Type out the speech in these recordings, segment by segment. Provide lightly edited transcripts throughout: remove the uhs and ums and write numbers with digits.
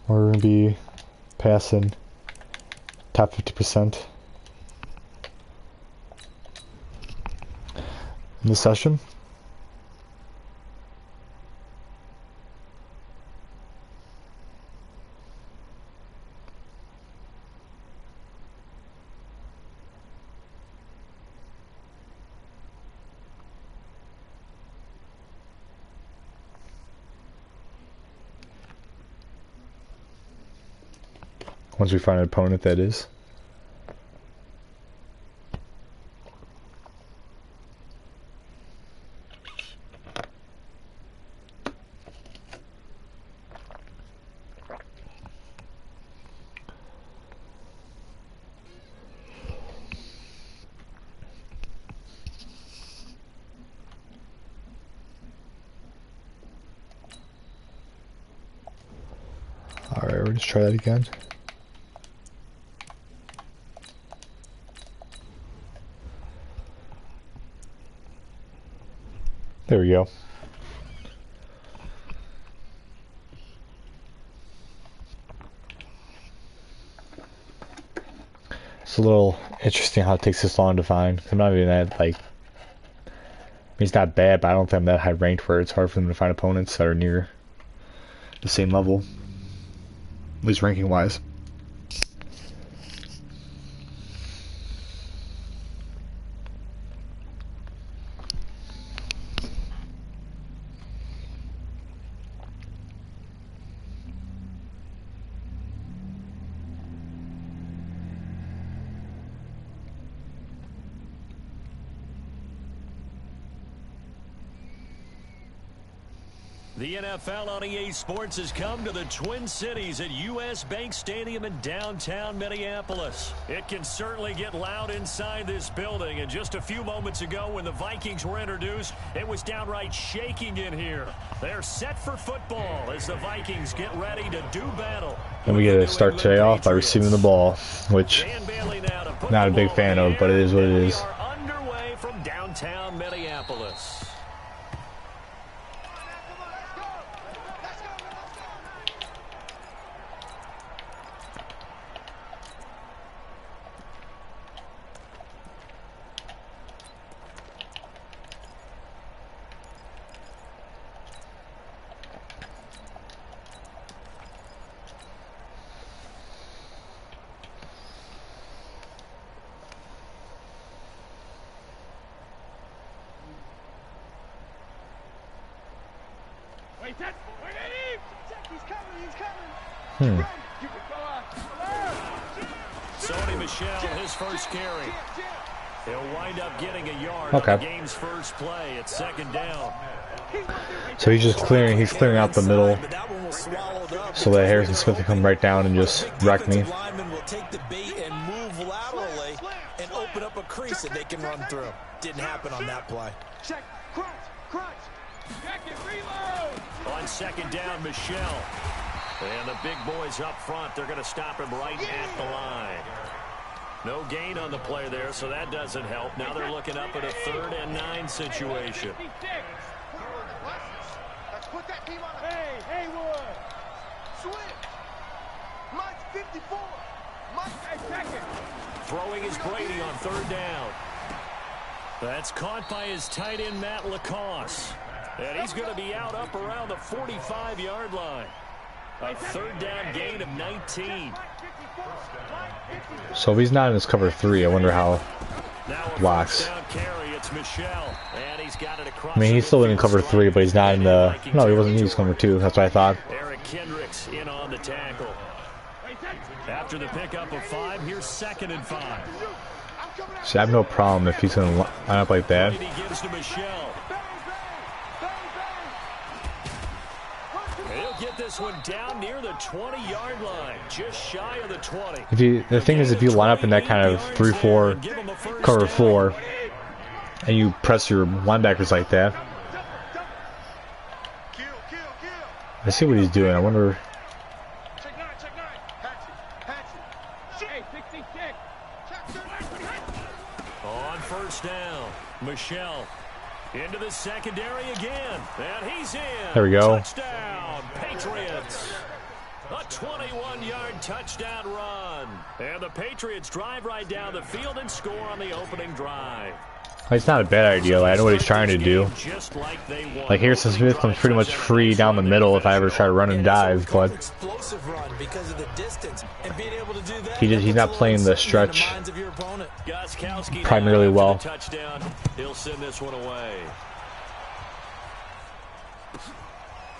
We're gonna be passing top 50% in this session. Once we find an opponent, that is. Alright, we'll just try that again. There we go. It's a little interesting how it takes this long to find. I'm not even that, like, I mean, it's not bad, but I don't think I'm that high ranked where it's hard for them to find opponents that are near the same level, at least ranking wise. The NFL on EA Sports has come to the Twin Cities at US Bank Stadium in downtown Minneapolis. It can certainly get loud inside this building, and just a few moments ago when the Vikings were introduced, it was downright shaking in here. They're set for football as the Vikings get ready to do battle. And we get to start today off by receiving the ball, which not a big fan of, but it is what it is. We are underway from downtown Minneapolis. Sony Michel, his first carry. He'll wind up getting a yard on the game's first play at second down. So he's clearing out the middle so that Harrison Smith can come right down and just wreck me. Will take the bait and move laterally and open up a crease that they can run through. Didn't happen on that play. Check, crunch. Check it, reload. On second down, Michel. And the big boys up front, they're going to stop him right at the line. No gain on the play there, so that doesn't help. Now they're looking up at a 3rd and 9 situation. Put that team on. Hey, Haywood. Switch. Mike's 54. Mike's second. Throwing is Brady on 3rd down. That's caught by his tight end, Matt Lacoste. And he's going to be out up around the 45-yard line. A 3rd down gain of 19. So if he's not in his cover 3, I wonder how blocks. I mean, he's still in cover 3, but he's not in the. No, he wasn't. He was cover 2. That's what I thought. Eric Kendricks in on the tackle. After the pickup of 5, here's 2nd and 5. See, I have no problem if he's going to line up like that. He'll get this one down near the 20-yard line, just shy of the 20. The thing is, if you line up in that kind of 3-4, cover 4, and you press your linebackers like that, I see what he's doing. I wonder. On 1st down, Michel into the secondary again, and he's in. There we go. Touchdown, Patriots. A 21-yard touchdown run. And the Patriots drive right down the field and score on the opening drive. It's not a bad idea. Like, I know what he's trying to do. Like, Harrison Smith comes pretty much free down the middle if I ever try to run and dive, but he's not playing the stretch primarily well. He'll send this one away.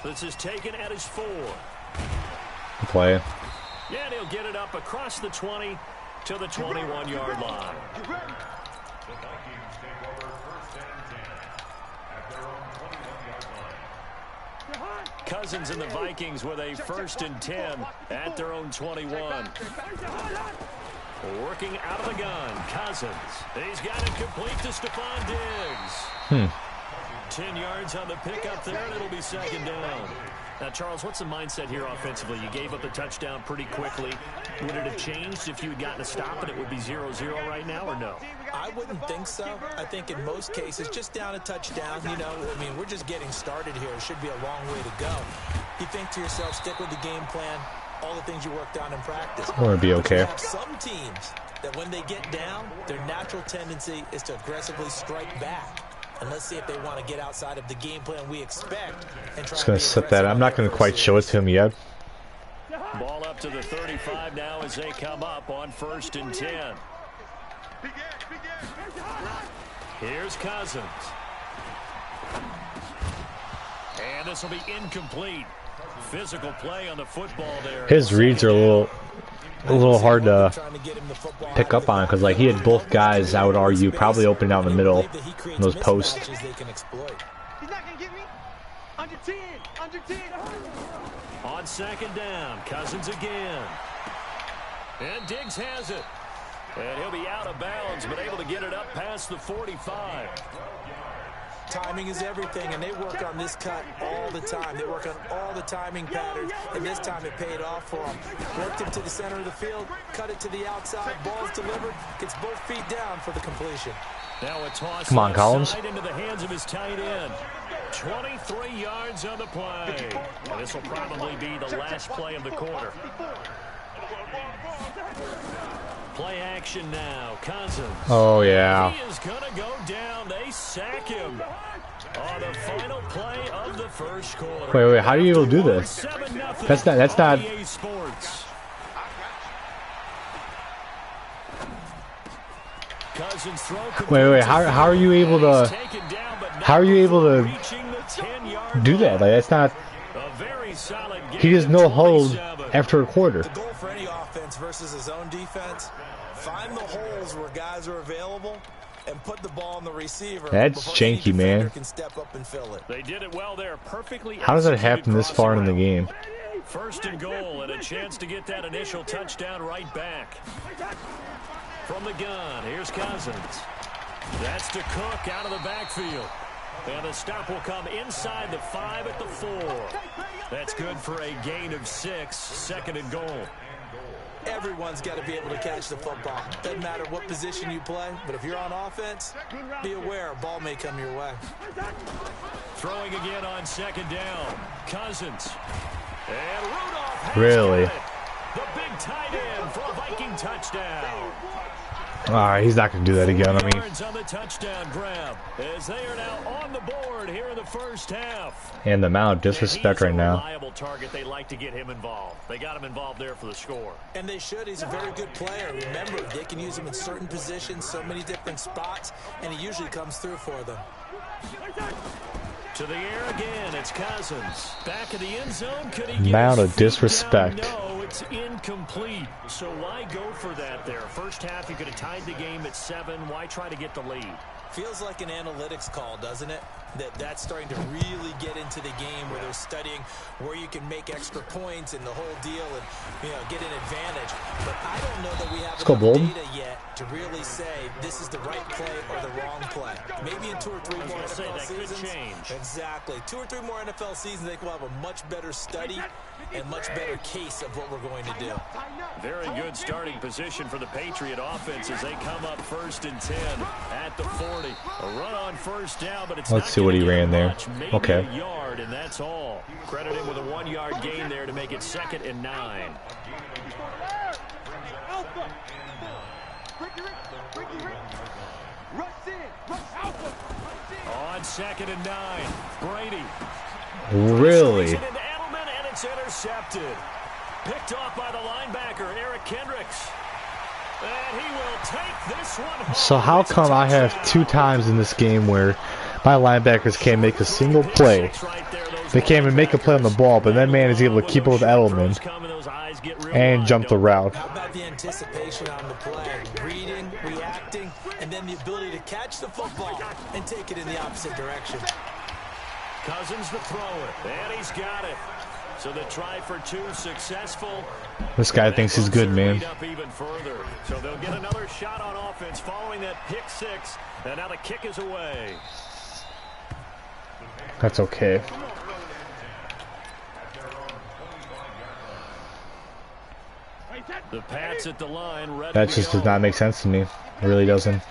This is taken at his 4. Play. Yeah, and he'll get it up across the 20 to the 21-yard line. Cousins and the Vikings with a 1st and 10 at their own 21. Working out of the gun, Cousins. He's got it complete to Stephon Diggs. 10 yards on the pickup there, and it'll be 2nd down. Now, Charles, what's the mindset here offensively? You gave up the touchdown pretty quickly. Would it have changed if you had gotten a stop and it would be 0-0 right now, or no? I wouldn't think so. I think in most cases, just down a touchdown, you know, I mean, we're just getting started here. It should be a long way to go. You think to yourself, stick with the game plan, all the things you worked on in practice. Or it'd be okay. You have some teams that when they get down, their natural tendency is to aggressively strike back. And let's see if they want to get outside of the game plan we expect. And try Just going to set that. I'm not going to quite show it to him yet. Ball up to the 35 now as they come up on 1st and 10. Here's Cousins. And this will be incomplete. Physical play on the football there. His reads are a little hard to pick up on because, like, he had both guys, I would argue, probably open down the middle in those posts. He's not gonna get me. Under 10. Under 10. On 2nd down, Cousins again. And Diggs has it. And he'll be out of bounds, but able to get it up past the 45. Timing is everything, and they work on this cut all the time. They work on all the timing patterns, and this time it paid off for them. Worked him to the center of the field, cut it to the outside, ball's delivered, gets both feet down for the completion. Now a toss Come on, Collins. into the hands of his tight end. 23 yards on the play. And this will probably be the last play of the quarter. Play action now. Cousins. Oh, yeah. He is going to go down. They sack him on the final play of the 1st quarter. Wait, how are you able to do this? That's not. Wait, how are you able to? How are you able to do that? Like, that's not. He has no hold after a quarter. The goal for any offense versus his own defense, find the holes where guys are available and put the ball on the receiver. That's janky, man. Can step up and fill it. They did it well there, perfectly. How does that happen this far in the game? 1st and goal and a chance to get that initial touchdown right back. From the gun, here's Cousins. That's to Cook out of the backfield. And the stop will come inside the 5 at the 4. That's good for a gain of 6, 2nd and goal. Everyone's got to be able to catch the football. Doesn't matter what position you play, but if you're on offense, be aware a ball may come your way. Throwing again on 2nd down. Cousins. And Rudolph has Really? it. The big tight end for a Viking touchdown. Alright, he's not going to do that again. I mean, On the touchdown grab as they are now on the board here in the 1st half. and the amount of disrespect right now. Reliable target. They like to get him involved. They got him involved there for the score. And they should. He's a very good player. Remember, they can use him in certain positions, so many different spots, and he usually comes through for them. To the air again, it's Cousins. Back in the end zone, could he get Amount his of feet disrespect. down? No, it's incomplete. So why go for that there? 1st half, you could have tied the game at 7. Why try to get the lead? Feels like an analytics call, doesn't it? That's starting to really get into the game where they're studying where you can make extra points and the whole deal and, you know, get an advantage. But I don't know that we have enough data yet to really say this is the right play or the wrong play. Maybe in 2 or 3 more NFL seasons. Could change. Exactly. 2 or 3 more NFL seasons, they will have a much better study and much better case of what we're going to do. Very good starting position for the Patriot offense as they come up 1st and 10 at the 40. A run on first down, but it's Let's see what he ran there. Maybe Okay. a yard, and that's all. Credit him with a 1-yard gain there to make it 2nd and 9. On 2nd and 9, Brady. Really? It into Edelman, and it's intercepted. Picked off by the linebacker, Eric Kendricks. And he will take this one home. So how come I have 2 times in this game where my linebackers can't make a single play? They can't even make a play on the ball, but that man is able to keep up with Edelman and jump the route. How about the anticipation on the play? Reading, reacting, and then the ability to catch the football and take it in the opposite direction. Cousins to throw it, and he's got it. So the try for 2 successful. This guy thinks he's good, man. Up even further. So they'll get another shot on offense following that pick 6, and now the kick is away. That's okay. The Pats at the line, ready That to just go. does not make sense to me. It really doesn't.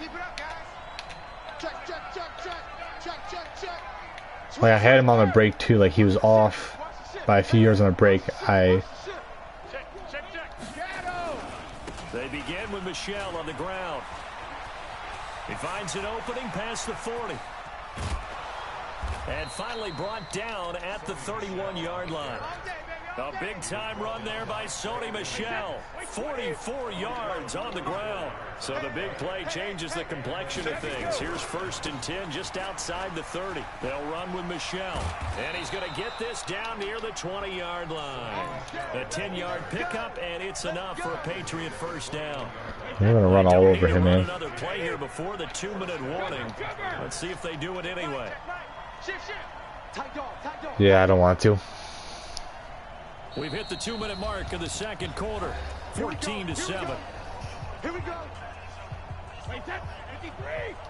Like, I had him on a break too. Like, he was off by a few years on a break. They begin with Michelle on the ground. He finds an opening past the 40. And finally brought down at the 31-yard line. A big-time run there by Sony Michel. 44 yards on the ground. So the big play changes the complexion of things. Here's 1st and 10 just outside the 30. They'll run with Michel. And he's going to get this down near the 20-yard line. A 10-yard pickup, and it's enough for a Patriot first down. We're going to run all over him, man. Another play here before the 2-minute warning. Let's see if they do it anyway. Yeah, I don't want to. We've hit the 2-minute mark of the 2nd quarter. 14-7. Here we go.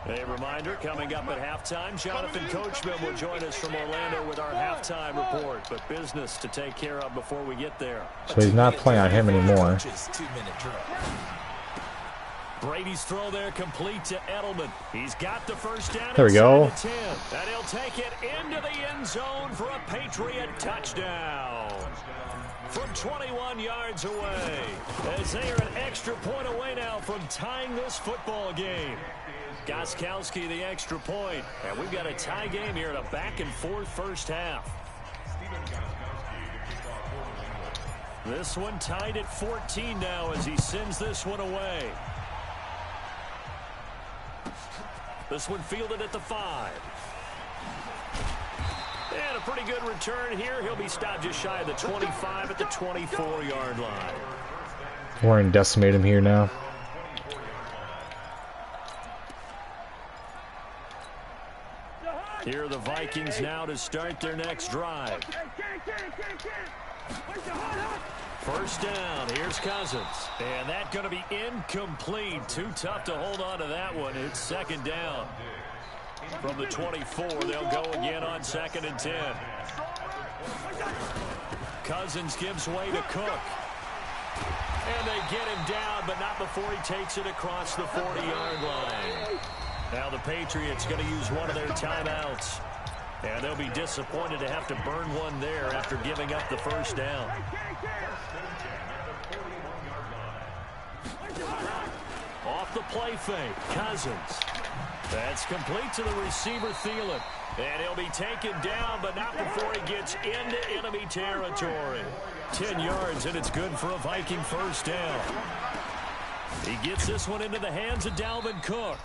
A reminder, coming up at halftime, Jonathan Coachman will join us from Orlando with our halftime report. But business to take care of before we get there. So he's not playing on him anymore. Brady's throw there complete to Edelman. He's got the first down. There we go. The 10, and he'll take it into the end zone for a Patriot touchdown. From 21 yards away, as they are an extra point away now from tying this football game. Gostkowski the extra point, and we've got a tie game here in a back-and-forth first half. This one tied at 14 now as he sends this one away. This one fielded at the 5. And a pretty good return here. He'll be stopped just shy of the 25 at the 24-yard line. We're going to decimate him here now. Here are the Vikings now to start their next drive. First down, here's Cousins. And that's going to be incomplete. Too tough to hold on to that one. It's 2nd down. From the 24, they'll go again on 2nd and 10. Cousins gives way to Cook. And they get him down, but not before he takes it across the 40-yard line. Now the Patriots going to use one of their timeouts. And they'll be disappointed to have to burn one there after giving up the first down. Off the play fake, Cousins. That's complete to the receiver, Thielen. And he'll be taken down, but not before he gets into enemy territory. 10 yards, and it's good for a Viking first down. He gets this one into the hands of Dalvin Cook.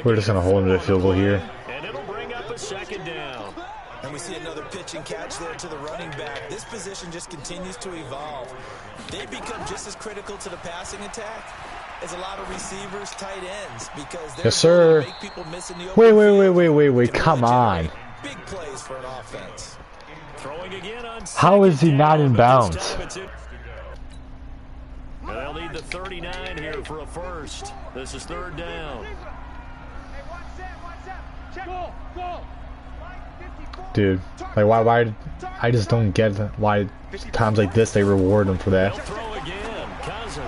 We're just going to hold him to the field goal here. And it'll bring up a 2nd down. And we see another pitch and catch there to the running back. This position just continues to evolve. They become just as critical to the passing attack as a lot of receivers, tight ends, because they're Yes, sir. make people miss in the open Wait. Come on. big plays for an offense. Throwing again on How is he not in bounds? They'll need the 39 here for a first. This is 3rd down. Hey, watch that. Check. Go. Dude, like why I just don't get why times like this they reward him for that. They'll throw again. Cousins.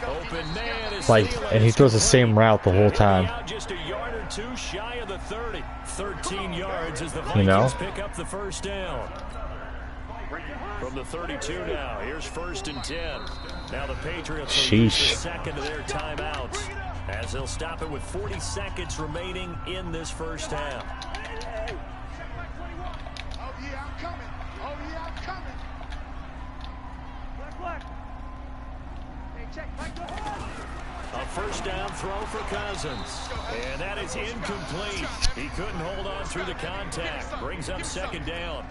Open man is Like, and he throws the same route the whole time. out just a yard or two shy of the 30. 13 yards as the Vikings You know? pick up the first down. From the 32 now, here's 1st and 10. Now the Patriots will use the second of their timeouts as they'll stop it with 40 seconds remaining in this first half. Oh, yeah, I'm coming. Oh, yeah, I'm coming. Black. Hey, check. A first down throw for Cousins. And that is incomplete. He couldn't hold on through the contact. Brings up 2nd down.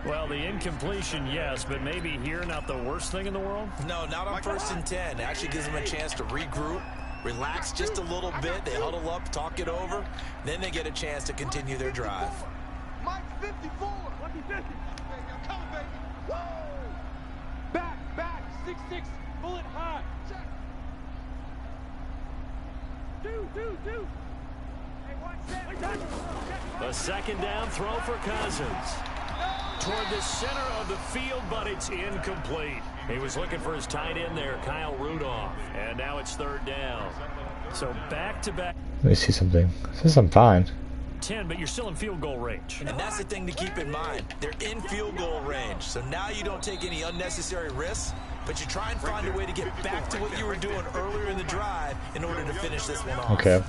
Well, the incompletion, yes, but maybe here not the worst thing in the world? No, not on 1st and 10. It actually gives them a chance to regroup, relax just a little bit. They huddle up, talk it over. Then they get a chance to continue their drive. Mike 54. Lucky 50. Baby, I'm coming, baby. Whoa! Back. 6-6. Bullet high. Check. Two. Hey, watch that. A 2nd down throw for Cousins. Toward the center of the field, but it's incomplete. He was looking for his tight end there, Kyle Rudolph. And now it's 3rd down. So back-to-back. Let me see something. Since I'm fine. 10, but you're still in field goal range. And that's the thing to keep in mind. They're in field goal range. So now you don't take any unnecessary risks, but you try and find a way to get back to what you were doing earlier in the drive in order to finish this one off. Okay.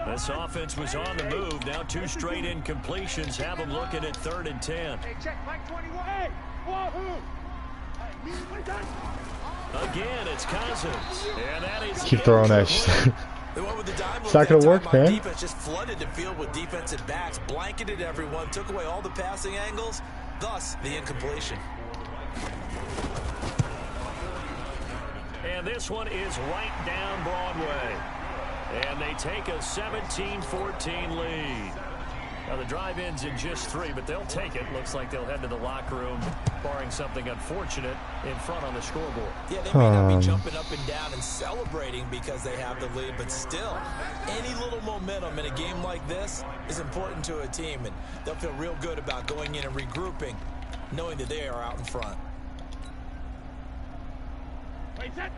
This offense was on the move. Now 2 straight incompletions have them looking at 3rd and 10. Hey, check. Mike 21. Hey, wahoo! Again, it's Cousins. And that is Keep throwing that shit. It's not gonna work, man. Defense just flooded the field with defensive backs, blanketed everyone, took away all the passing angles, thus the incompletion. And this one is right down Broadway. And they take a 17-14 lead. Now the drive ends in just 3, but they'll take it. Looks like they'll head to the locker room, barring something unfortunate in front on the scoreboard. Yeah, they may not be jumping up and down and celebrating because they have the lead, but still, any little momentum in a game like this is important to a team, and they'll feel real good about going in and regrouping, knowing that they are out in front.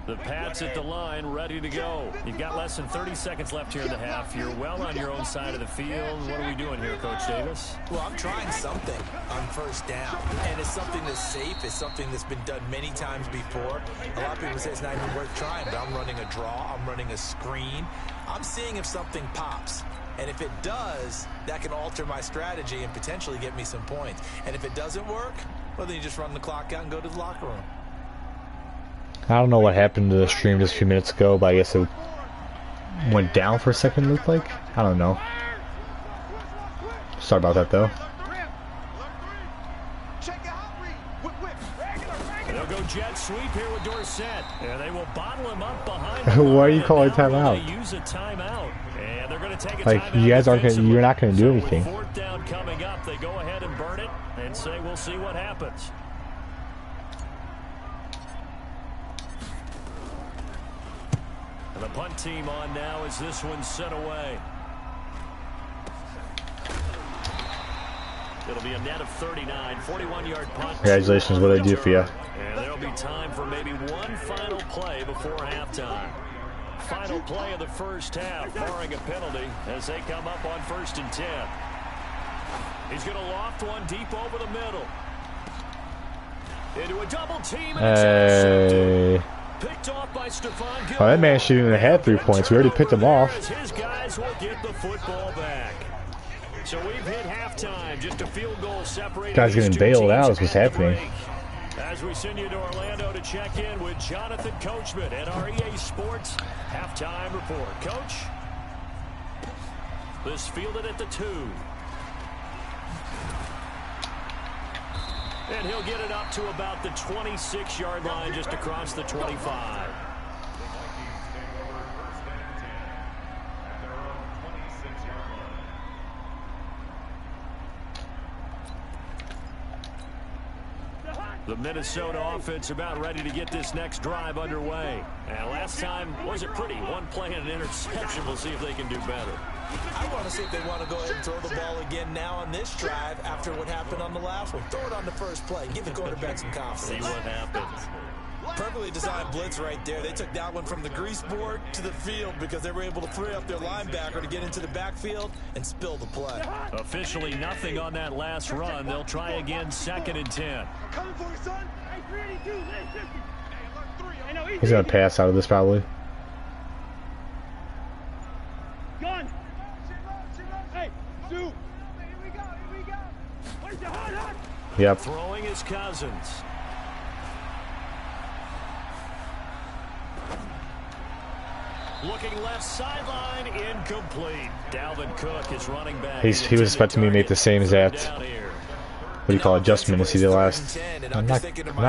The Pats at the line, ready to go. You've got less than 30 seconds left here in the half. You're well on your own side of the field. What are we doing here, Coach Davis? Well, I'm trying something on 1st down, and it's something that's safe. It's something that's been done many times before. A lot of people say it's not even worth trying, but I'm running a draw. I'm running a screen. I'm seeing if something pops. And if it does, that can alter my strategy and potentially get me some points. And if it doesn't work, well, then you just run the clock out and go to the locker room. I don't know what happened to the stream just a few minutes ago, but I guess it went down for a second, it looked like. I don't know. Sorry about that, though. They'll go jet sweep here with Dorsett. And they will bottle him up behind the Why are you line, calling and now timeout? they use a timeout. And they're going to take a Like, timeout you guys aren't gonna, defensively. you're not going to do So with anything. 4th down coming up, they go ahead and burn it and say we'll see what happens. And the punt team on now as this one's sent away. It'll be a net of 39, 41-yard punt. Congratulations, what I do for you. And there'll be time for maybe one final play before halftime. Final play of the first half, barring a penalty, as they come up on 1st and 10. He's going to loft one deep over the middle. Into a double team, and it's intercepted. Picked off by Stephon Gilmore. Oh, that man shouldn't even have 3 points. We already picked him off. His guys will get the football back. So we've hit halftime, just a field goal separated. Guy's getting bailed out is what's happening. As we send you to Orlando to check in with Jonathan Coachman at our EA Sports halftime report. Coach, this fielded at the 2. And he'll get it up to about the 26-yard line, just across the 25. The Minnesota offense about ready to get this next drive underway. And last time wasn't pretty. One play and an interception. We'll see if they can do better. I want to see if they want to go ahead and throw the ball again now on this drive after what happened on the last one. Throw it on the first play. Give the quarterback some confidence. See what happens. Perfectly designed blitz right there. They took that one from the grease board to the field because they were able to free up their linebacker to get into the backfield and spill the play. Officially nothing on that last run. They'll try again, 2nd and 10. Coming for you, son. Hey, 382, He's gonna pass out of this probably. Gun. Hey, Sue. Here we go. Where's the hot? Yep. Throwing his Cousins. Looking left sideline, incomplete. Dalvin Cook is running back. He was expecting me to make the same exact, what do you call, adjustment as he did last. I'm not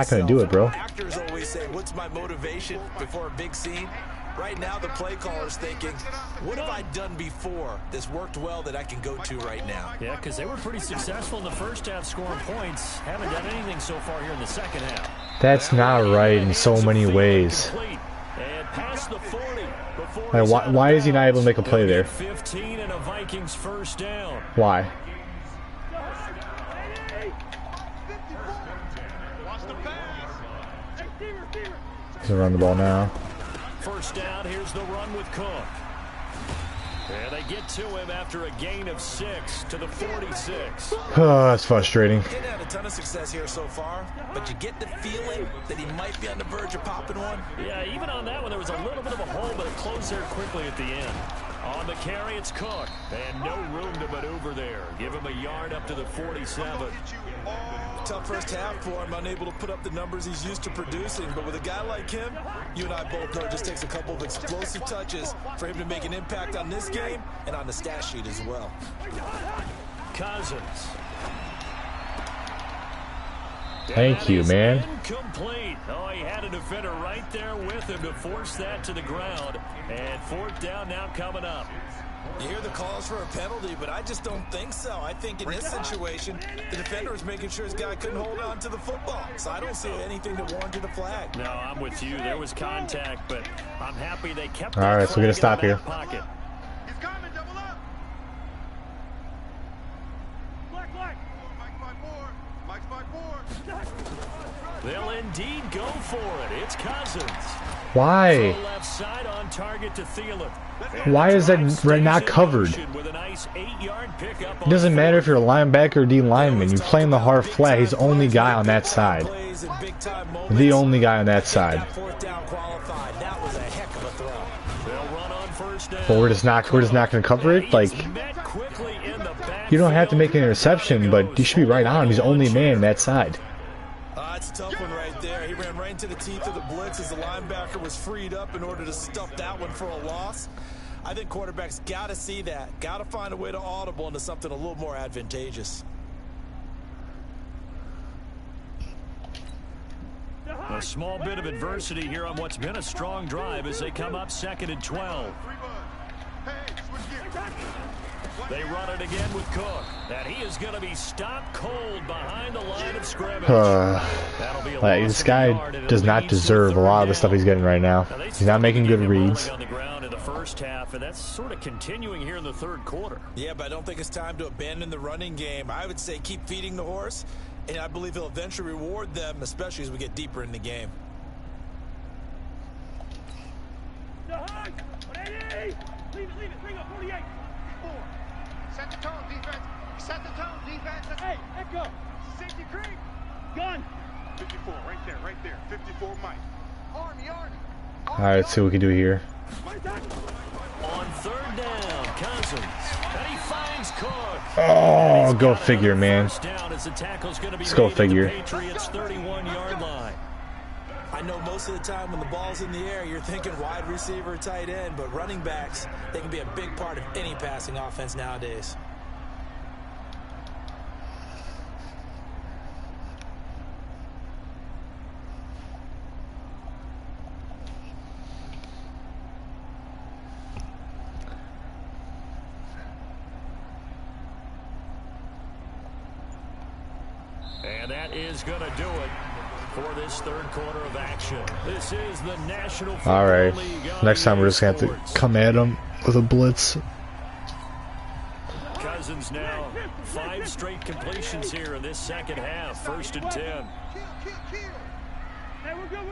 gonna do it, bro. Actors always say, what's my motivation before a big scene? Right now, the play caller's thinking, what have I done before that's worked well that I can go to right now? Yeah, because they were pretty successful in the first half scoring points. Haven't done anything so far here in the second half. That's not right in so many ways. And past the 40 before Like, why is he not able to make a play there? 15 and a Vikings first down. Why? He's gonna run the ball now. First down, here's the run with Cook. And they get to him after a gain of 6 to the 46. Oh, that's frustrating. Didn't have a ton of success here so far, but you get the feeling that he might be on the verge of popping one. Yeah, even on that one, there was a little bit of a hole, but it closed there quickly at the end. On the carry, it's Cook. And no room to maneuver there. Give him a yard up to the 47. Tough first half for him, unable to put up the numbers he's used to producing. But with a guy like him, you and I both know it just takes a couple of explosive touches for him to make an impact on this game and on the stat sheet as well. Cousins. Thank you, man. Incomplete. Oh, he had a defender right there with him to force that to the ground. And 4th down now coming up. You hear the calls for a penalty, but I just don't think so. I think in this situation, the defender was making sure his guy couldn't hold on to the football. So I don't see anything that warranted a flag. No, I'm with you. There was contact, but I'm happy they kept. All right, so we're gonna stop here. Pocket. He's coming, double up. Black. Mike's by four. They'll indeed go for it. It's Cousins. Why? Left side on target to Thielen. Why is that not covered? With a nice 8-yard pickup. It doesn't matter if you're a linebacker or D lineman. You play him the hard flat. He's the only guy on that side. The only guy on that side. But we're just not going to cover it. Like, you don't have to make an interception, but you should be right on. He's the only man on that side. That's a tough one right there. He ran right into the teeth of the blitz as the linebacker was freed up in order to stuff that one for a loss. I think quarterbacks got to see that. Got to find a way to audible into something a little more advantageous. A small bit of adversity here on what's been a strong drive as they come up 2nd and 12. They run it again with Cook. And he is going to be stopped cold behind the line of scrimmage. Like, this guy does not deserve a lot of the stuff he's getting right now. He's not making good reads. On the ground in the first half, and that's sort of continuing here in the 3rd quarter. Yeah, but I don't think it's time to abandon the running game. I would say keep feeding the horse, and I believe he'll eventually reward them, especially as we get deeper in the game. Leave it. Bring up 48. 4. Set the tone, defense. Set the tone, defense. Hey, echo. Safety creek. Gun. 54, right there. 54, Mike. Army. Alright, let's see what we can do here. On 3rd down, Cousins. And he finds Cook. Oh, go figure, man. Let's go figure. Patriots 31-yard line. I know most of the time when the ball's in the air, you're thinking wide receiver, tight end, but running backs, they can be a big part of any passing offense nowadays. And that is going to do it. for this third quarter of action. This is the National All right. Football League. Next time we're just going to have to come at him with a blitz. Cousins now 5 straight completions here in this second half. 1st and 10.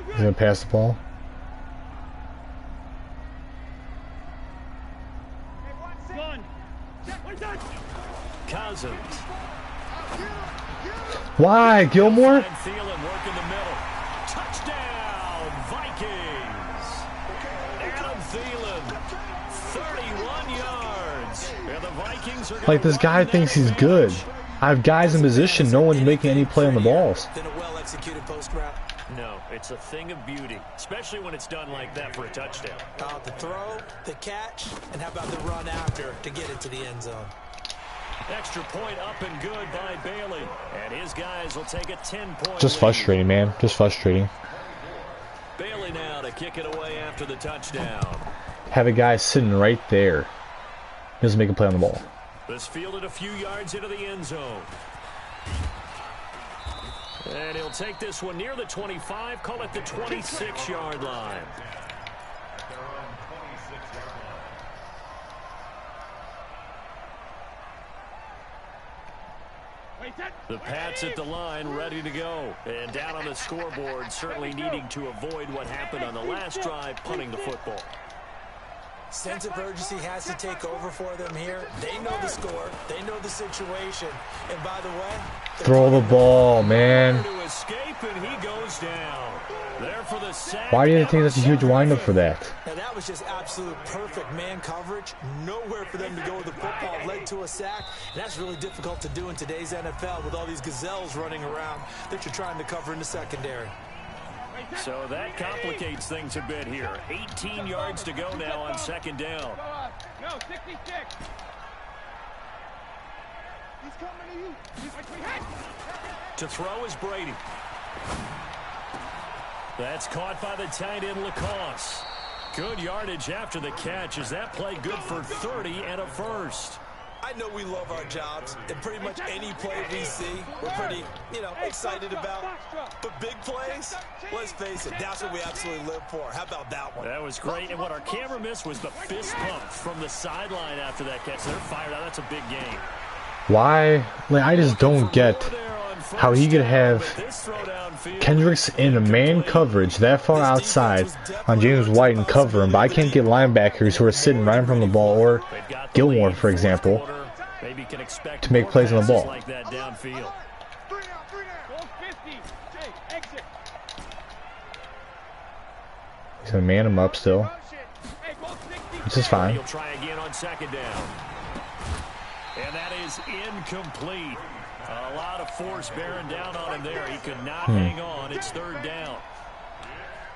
He's going to pass the ball. Cousins. Why, Gilmore? Thielen working the middle. Touchdown, Vikings. Adam Thielen, 31 yards. And the Vikings are Like, this guy thinks he's good. I have guys in position. No one's making any play on the balls. Then a well-executed post route. No, it's a thing of beauty, especially when it's done like that for a touchdown. The throw, the catch, and how about the run after to get it to the end zone? Extra point up and good by Bailey. And his guys will take a 10-point Just lead. frustrating, man. Just frustrating. Bailey now to kick it away after the touchdown. Have a guy sitting right there. Doesn't make a play on the ball. This fielded a few yards into the end zone. And he'll take this one near the 25, call it the 26-yard line. The Pats at the line, ready to go. And down on the scoreboard, certainly needing to avoid what happened on the last drive, punting the football. Sense of urgency has to take over for them here. They know the score. They know the situation. And by the way, Throw the ball, man. To escape, and he goes down. There for the sack. Why do you think that's a huge windup for that? Now that was just absolute perfect man coverage. Nowhere for them to go with the football. Led to a sack. And that's really difficult to do in today's NFL with all these gazelles running around that you're trying to cover in the secondary. So that complicates things a bit here. 18 yards to go now on 2nd down. No, 66. He's coming to you. To throw is Brady. That's caught by the tight end, Lacoste. Good yardage after the catch. Is that play good for 30 and a first? I know we love our jobs, and pretty much any play we see, we're pretty, excited about. But big plays, let's face it, that's what we absolutely live for. How about that one? That was great, and what our camera missed was the fist pump from the sideline after that catch. They're fired out. That's a big game. Why? Like, I just don't get how he could have Kendricks in a man coverage that far outside on James White and cover him, but I can't get linebackers who are sitting right in front of the ball, or Gilmore, for example, to make plays on the ball. Like that downfield. He's gonna man him up still. This is fine. He'll try again on 2nd down. And that is incomplete. A lot of force bearing down on him there. He could not hang on. It's 3rd down.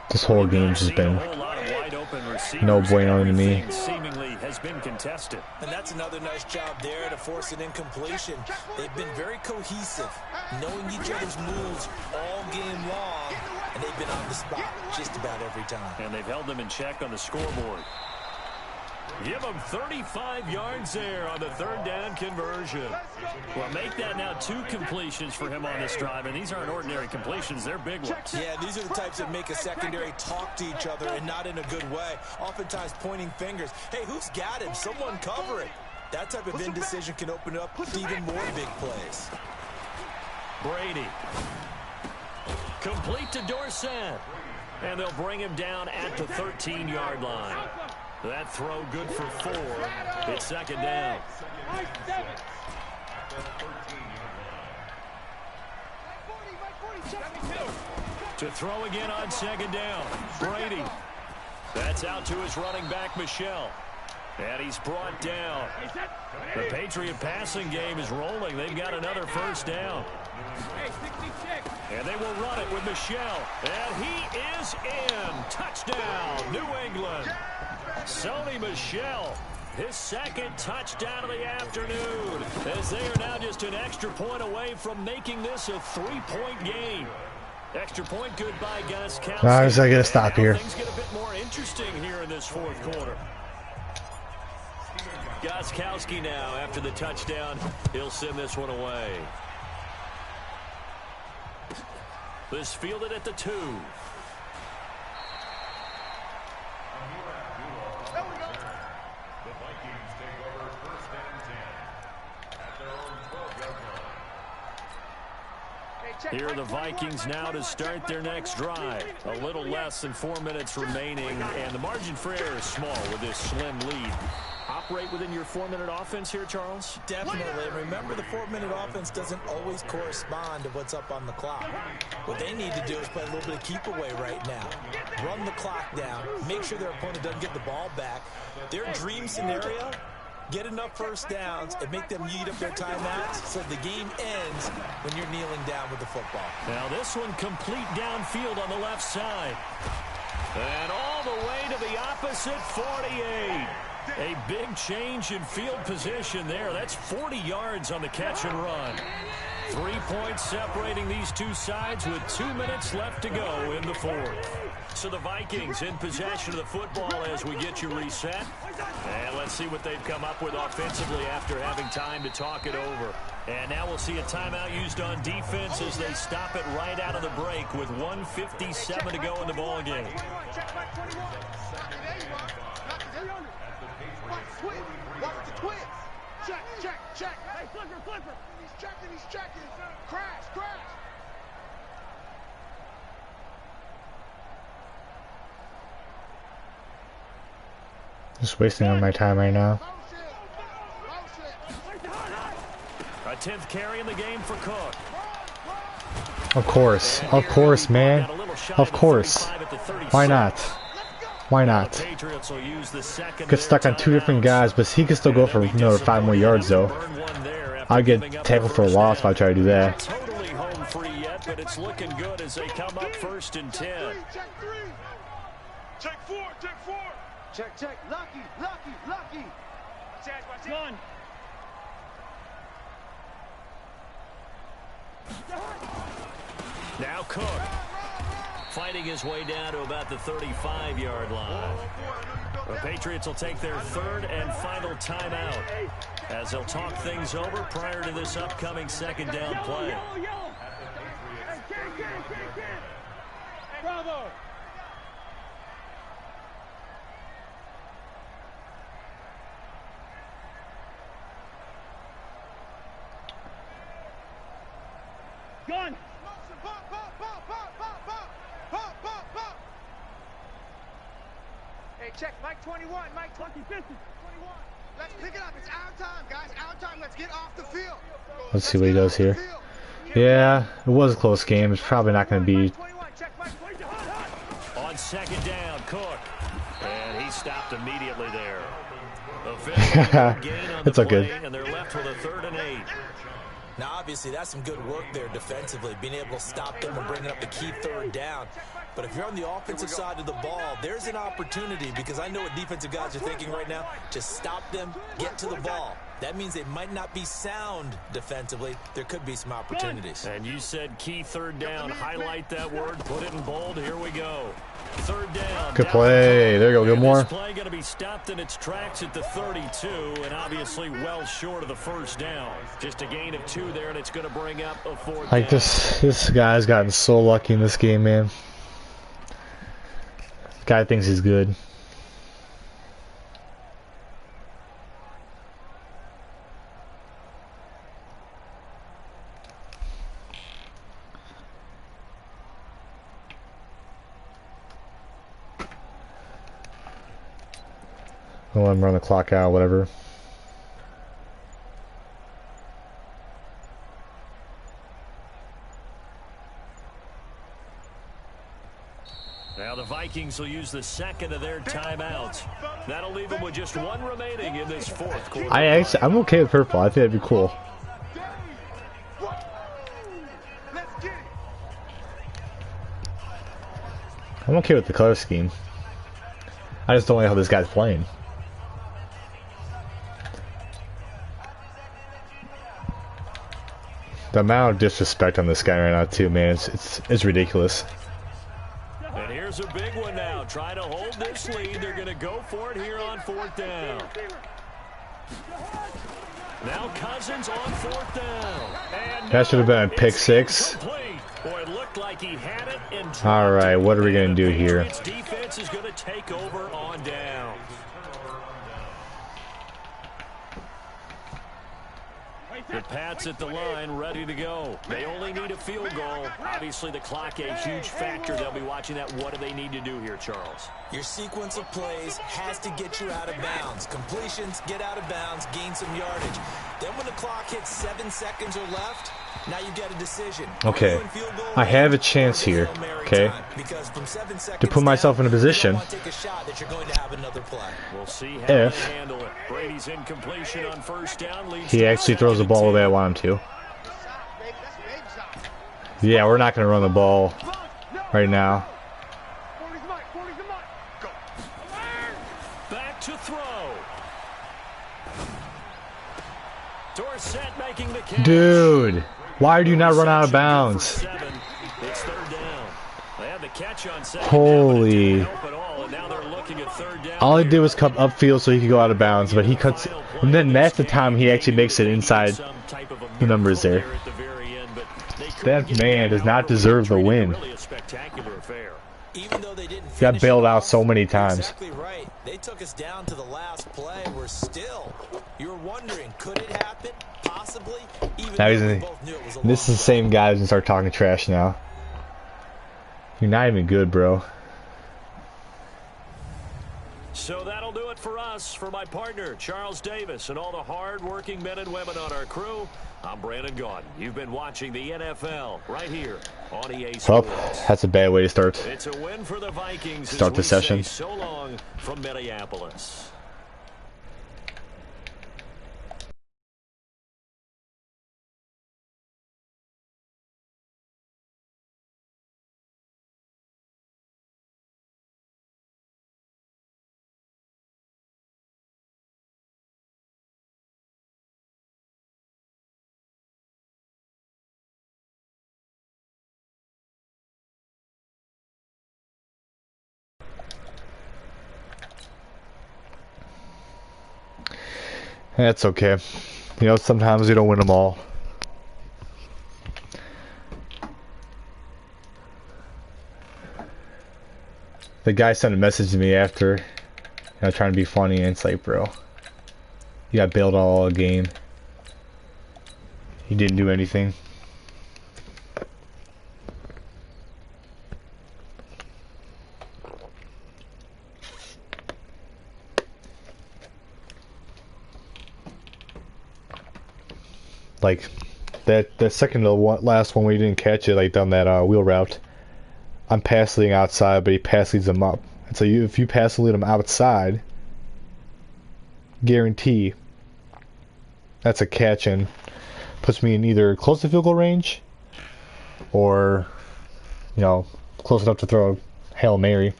This whole game's just been no bueno to me. Seemingly has been contested. And that's another nice job there to force an incompletion. They've been very cohesive, knowing each other's moves all game long, and they've been on the spot just about every time. And they've held them in check on the scoreboard. Give him 35 yards there on the 3rd down conversion. Well, make that now 2 completions for him on this drive, and these aren't ordinary completions. They're big ones. Yeah, these are the types that make a secondary talk to each other, and not in a good way. Oftentimes pointing fingers. Hey, who's got him? Someone cover it. That type of indecision can open up even more big plays. Brady. Complete to Dorsett. And they'll bring him down at the 13-yard line. That throw good for 4. It's 2nd down. To throw again on 2nd down. Brady. That's out to his running back, Michelle. And he's brought down. The Patriot passing game is rolling. They've got another 1st down. And they will run it with Michelle. And he is in. Touchdown, New England. Sony Michel, his 2nd touchdown of the afternoon, as they are now just an extra point away from making this a 3-point game. Extra point good by Gostkowski. I was going to stop here. Things get a bit more interesting here in this 4th quarter. Gostkowski now, after the touchdown, he'll send this one away. This fielded at the 2. Here are the Vikings now to start their next drive. A little less than 4 minutes remaining, and the margin for error is small with this slim lead. Operate within your 4-minute offense here, Charles? Definitely. Remember, the 4-minute offense doesn't always correspond to what's up on the clock. What they need to do is play a little bit of keep away right now. Run the clock down. Make sure their opponent doesn't get the ball back. Their dream scenario, get enough first downs and make them eat up their timeouts so the game ends when you're kneeling down with the football. Now this one complete downfield on the left side. And all the way to the opposite 48. A big change in field position there. That's 40 yards on the catch and run. 3 points separating these two sides with 2 minutes left to go in the fourth. So the Vikings in possession of the football as we get you reset. And let's see what they've come up with offensively after having time to talk it over. And now we'll see a timeout used on defense as they stop it right out of the break with 1:57 to go in the ball game. Watch the twist. Check. Hey, flipper. He's checking. Crash. Just wasting on my time right now. A 10th carry in the game for Cook. Of course, man. Of course. Why not? Get stuck on 2 different guys, but he can still go for another 5 more yards, though. I'll get tackled for a loss if I try to do that. Totally home free yet, but it's looking good as they come up 1st and 10. Check 4. Check. Lucky. Gun. Now Cook fighting his way down to about the 35-yard line. The Patriots will take their 3rd and final timeout as they'll talk things over prior to this upcoming 2nd down play. Bravo. Gun. Hey, check. Mike 21. Mike 20. 21. Let's pick it up. It's our time, guys. Our time. Let's get off the field. Let's see what he does here. Yeah, it was a close game. It's probably not going to be. On 2nd down, Cook. And he stopped immediately there. It's all good. And they're left with a 3rd and 8. Now, obviously, that's some good work there defensively, being able to stop them and bringing up the key 3rd down. But if you're on the offensive side of the ball, there's an opportunity, because I know what defensive guys are thinking right now. Just stop them, get to the ball. That means they might not be sound defensively. There could be some opportunities. And you said key 3rd down. Highlight that word. Put it in bold. Here we go. 3rd down. Good play. There you go. Gilmore. This play going to be stopped in its tracks at the 32, and obviously well short of the 1st down. Just a gain of 2 there, and it's going to bring up a 4th Like down. this guy's gotten so lucky in this game, man. Guy thinks he's good. I'll let him run the clock out, whatever. Now the Vikings will use the 2nd of their timeouts. That'll leave them with just 1 remaining in this 4th quarter. I'm okay with purple. I think that'd be cool. I'm okay with the color scheme. I just don't like how this guy's playing. The amount of disrespect on this guy right now, too, man, it's ridiculous. And here's a big one now. Trying to hold this lead. They're going to go for it here on 4th down. Now Cousins on 4th down. And that should have been a pick 6. Complete. Boy, it looked like he had it and All right, what are we going to do here? Defense is going to take over on down. The Pats at the line, ready to go. They only need a field goal. Obviously, the clock a huge factor. They'll be watching that. What do they need to do here, Charles? Your sequence of plays has to get you out of bounds. Completions, get out of bounds, gain some yardage. Then when the clock hits 7 seconds or left, now you get a decision. Okay, I have a chance here, okay, to put myself in a position if he actually throws the ball the way I want him to. Yeah, we're not going to run the ball right now. Back to throw. Dorsett making the catch. Dude, why do you not run out of bounds? It's third down. They had the catch on second Holy. down, but it didn't help at all, and now they're looking at third down. All he did was come upfield so he could go out of bounds, but he cuts, and then that's the time he actually makes it inside the numbers there. That man does not deserve the win. Even though they didn't Got bailed out so many times. Exactly right. They took us down to the last play. We're still. You were wondering, could it happen? Possibly. Even Now though he's we in, both knew it was a this is the same guy who's gonna start talking trash now. You're not even good, bro. So that'll do it for us. For my partner, Charles Davis, and all the hard-working men and women on our crew, I'm Brandon Gaudin. You've been watching the NFL right here on EA Sports. Oh, that's a bad way to start. It's a win for the Vikings. Start the session. So long from Minneapolis. That's okay. You know, sometimes you don't win them all. The guy sent a message to me after, trying to be funny, and it's like, bro, you got bailed all game. You didn't do anything. Like that second to the last one where he didn't catch it, like down that wheel route. I'm pass leading outside, but he pass leads him up. And so if you pass lead him outside, guarantee that's a catch and puts me in either close to field goal range or, close enough to throw a Hail Mary.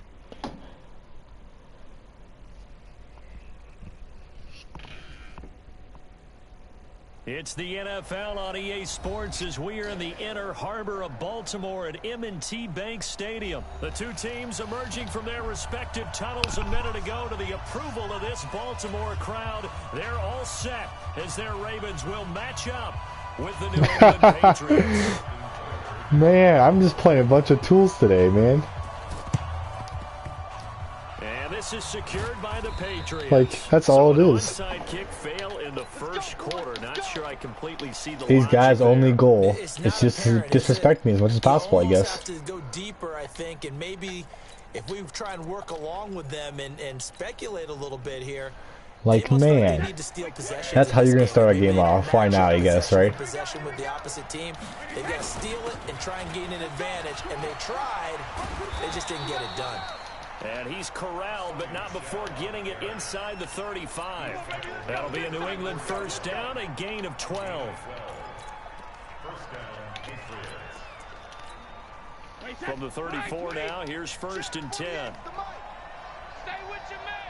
It's the NFL on EA Sports as we are in the inner harbor of Baltimore at M20 Bank Stadium. The two teams emerging from their respective tunnels a minute ago to the approval of this Baltimore crowd. They're all set as their Ravens will match up with the New England Patriots. Man, I'm just playing a bunch of tools today, man. And this is secured by the Patriots. Like, that's all it is. Onside kick fail in the first quarter. Not sure I completely see the These guys' only goal is just to apparent, disrespect me as much as possible, I guess. Have to go deeper, I think, and maybe if we try and work along with them and speculate a little bit here. Like, man, that's how you're going to start a game off. Why not, I guess, right? Possession with the opposite team. They've got to steal it and try and gain an advantage, and they tried. They just didn't get it done. And he's corralled, but not before getting it inside the 35. That'll be a New England first down, a gain of 12. From the 34 now, here's first and 10. Stay with your man.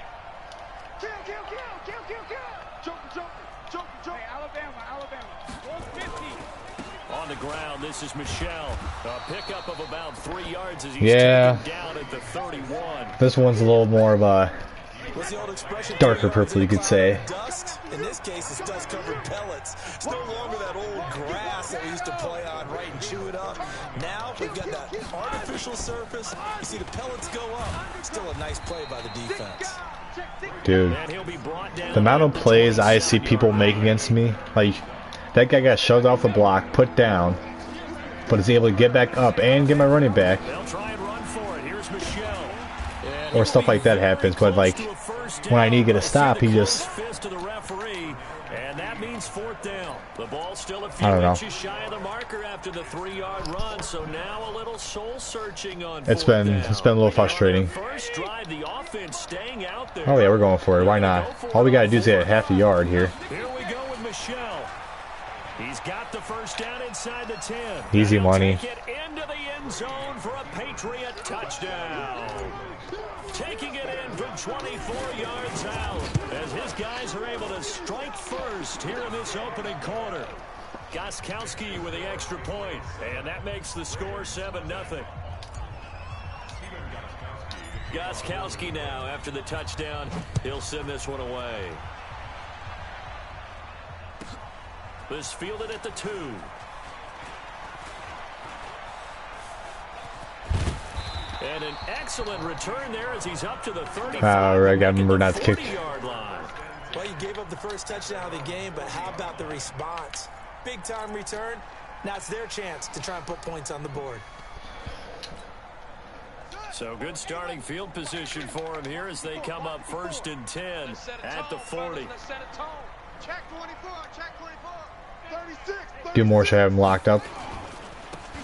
Kill. Joke. Hey, Alabama. 450. On the ground, this is Michelle. A pickup of about 3 yards as he's Yeah. taken down at the 31. This one's a little more of a What's the old expression? Darker purple, you could say. Dust. In this case, it's dust-covered pellets. It's no longer that old grass that we used to play on, right, and chew it up. Now we've got that artificial surface. You see the pellets go up. Still a nice play by the defense. Dude, the amount of plays I see people make against me, like that guy got shoved off the block, put down, but is able to get back up and get my running back. Or stuff like that happens, but like when I need to get a stop, he just, and that means fourth down. The ball still a few I don't know. inches shy of the marker after the 3-yard run, so now a little soul searching on it's been a little frustrating. First drive, the offense staying out there. Oh yeah, we're going for it. Why not? All we gotta do is get a half a yard here. Here we go with Michelle. He's got the first down inside the 10. Easy money. Take it into the end zone for a Patriot touchdown. Taking it in from 24 yards out as his guys are able to strike first here in this opening quarter. Gostkowski with the extra point, and that makes the score 7-0. Gostkowski now after the touchdown. He'll send this one away. This fielded at the 2. And an excellent return there as he's up to the 35. I gotta remember not to kick. Well, you gave up the first touchdown of the game, but how about the response? Big time return. Now it's their chance to try and put points on the board. So good starting field position for him here as they come up 1st and 10 at the 40. Check 24, check 24. 36. Gilmore should have him locked up.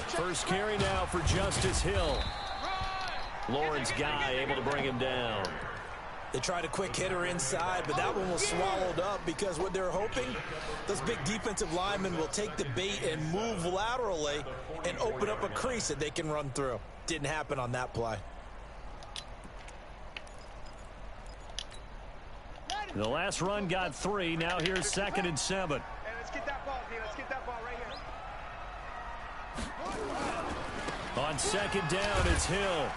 First carry now for Justice Hill. Lawrence Guy able to bring him down. They tried a quick hitter inside, but that one was swallowed up because what they're hoping, those big defensive linemen will take the bait and move laterally and open up a crease that they can run through. Didn't happen on that play. The last run got 3. Now here's 2nd and 7. Hey, let's get that ball, D. Let's get that ball right here. On 2nd down, it's Hill.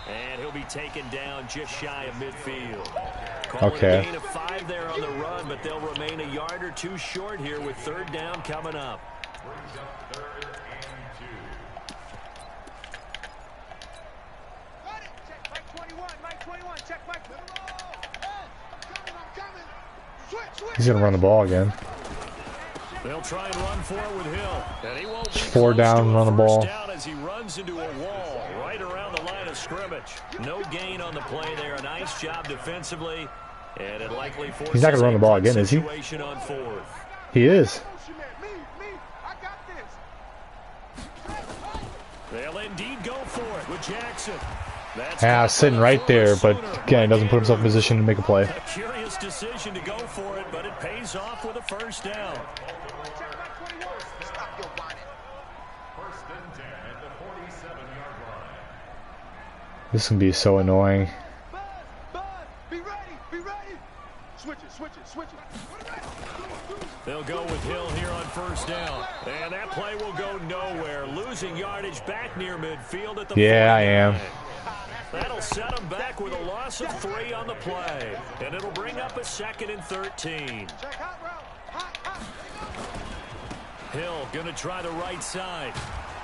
And he'll be taken down just shy of midfield. Call it a gain of 5 there on the run, but they'll remain a yard or 2 short here with 3rd down coming up. Check Mike 21, Mike 21, check Mike. I'm coming. Switch. He's gonna run the ball again. They'll try and run for it with Hill. And he won't be 4 close down, to a run the ball. first down as he runs into a wall right around the line of scrimmage. No gain on the play there. A nice job defensively. And it likely forces He's not gonna run the ball again, is he? situation on 4th. He is. Me, I got this. They'll indeed go for it with Jackson. That's Yeah, sitting right there, but again, he doesn't put himself in position to make a play. a curious decision to go for it, but it pays off with a first down. Check Mike 21. Stop your whining. This can be so annoying. Bud, be ready. Switch it. They'll go with Hill here on first down. And that play will go nowhere. Losing yardage back near midfield at the Yeah, I 49. am. That'll set him back with a loss of 3 on the play. And it'll bring up a 2nd and 13. Check hot route. Hot. Hill going to try the right side.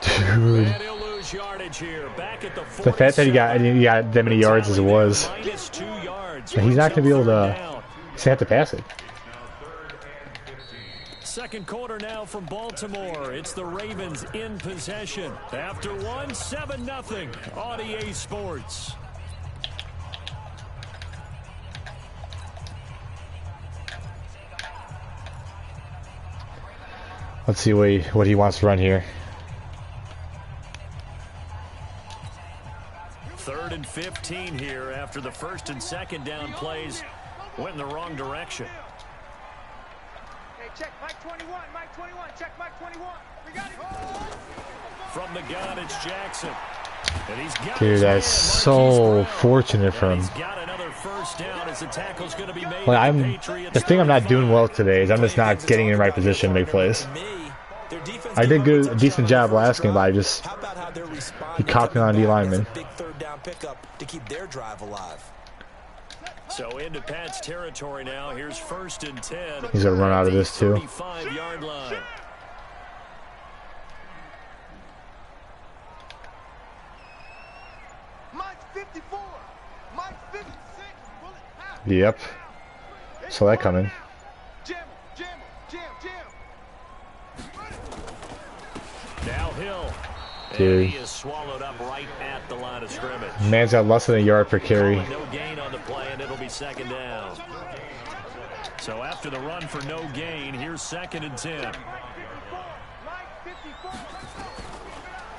Dude. And he'll lose yardage here. Back at the 47. The fact that he got that many yards as it was. Minus 2 yards. He's not gonna be able to. Down. He's gonna have to pass it. Second quarter now from Baltimore. It's the Ravens in possession. After 1, 7-0 on EA Sports. Let's see what he wants to run here. 3rd and 15 here after the 1st and 2nd down plays went in the wrong direction. Hey, check Mike 21, check Mike 21. We got it. From the gun, it's Jackson. And he's got Dude, his man, that's so fortunate for him. He's got another first down as the tackle's going to be made. Well, the thing I'm not doing well today is I'm just not getting in the right position to make plays. I did a decent job last game, but he caught me on D lineman. Big 3rd down pickup to keep their drive alive. So into Pat's territory now. Here's 1st and 10. He's gonna run out of this too. 35-yard line. Yep. Saw that coming. Now Hill. Dude. And he is swallowed up right at the line of scrimmage. Man's got less than a yard per carry. No gain on the play, and it'll be 2nd down. So after the run for no gain, here's 2nd and 10.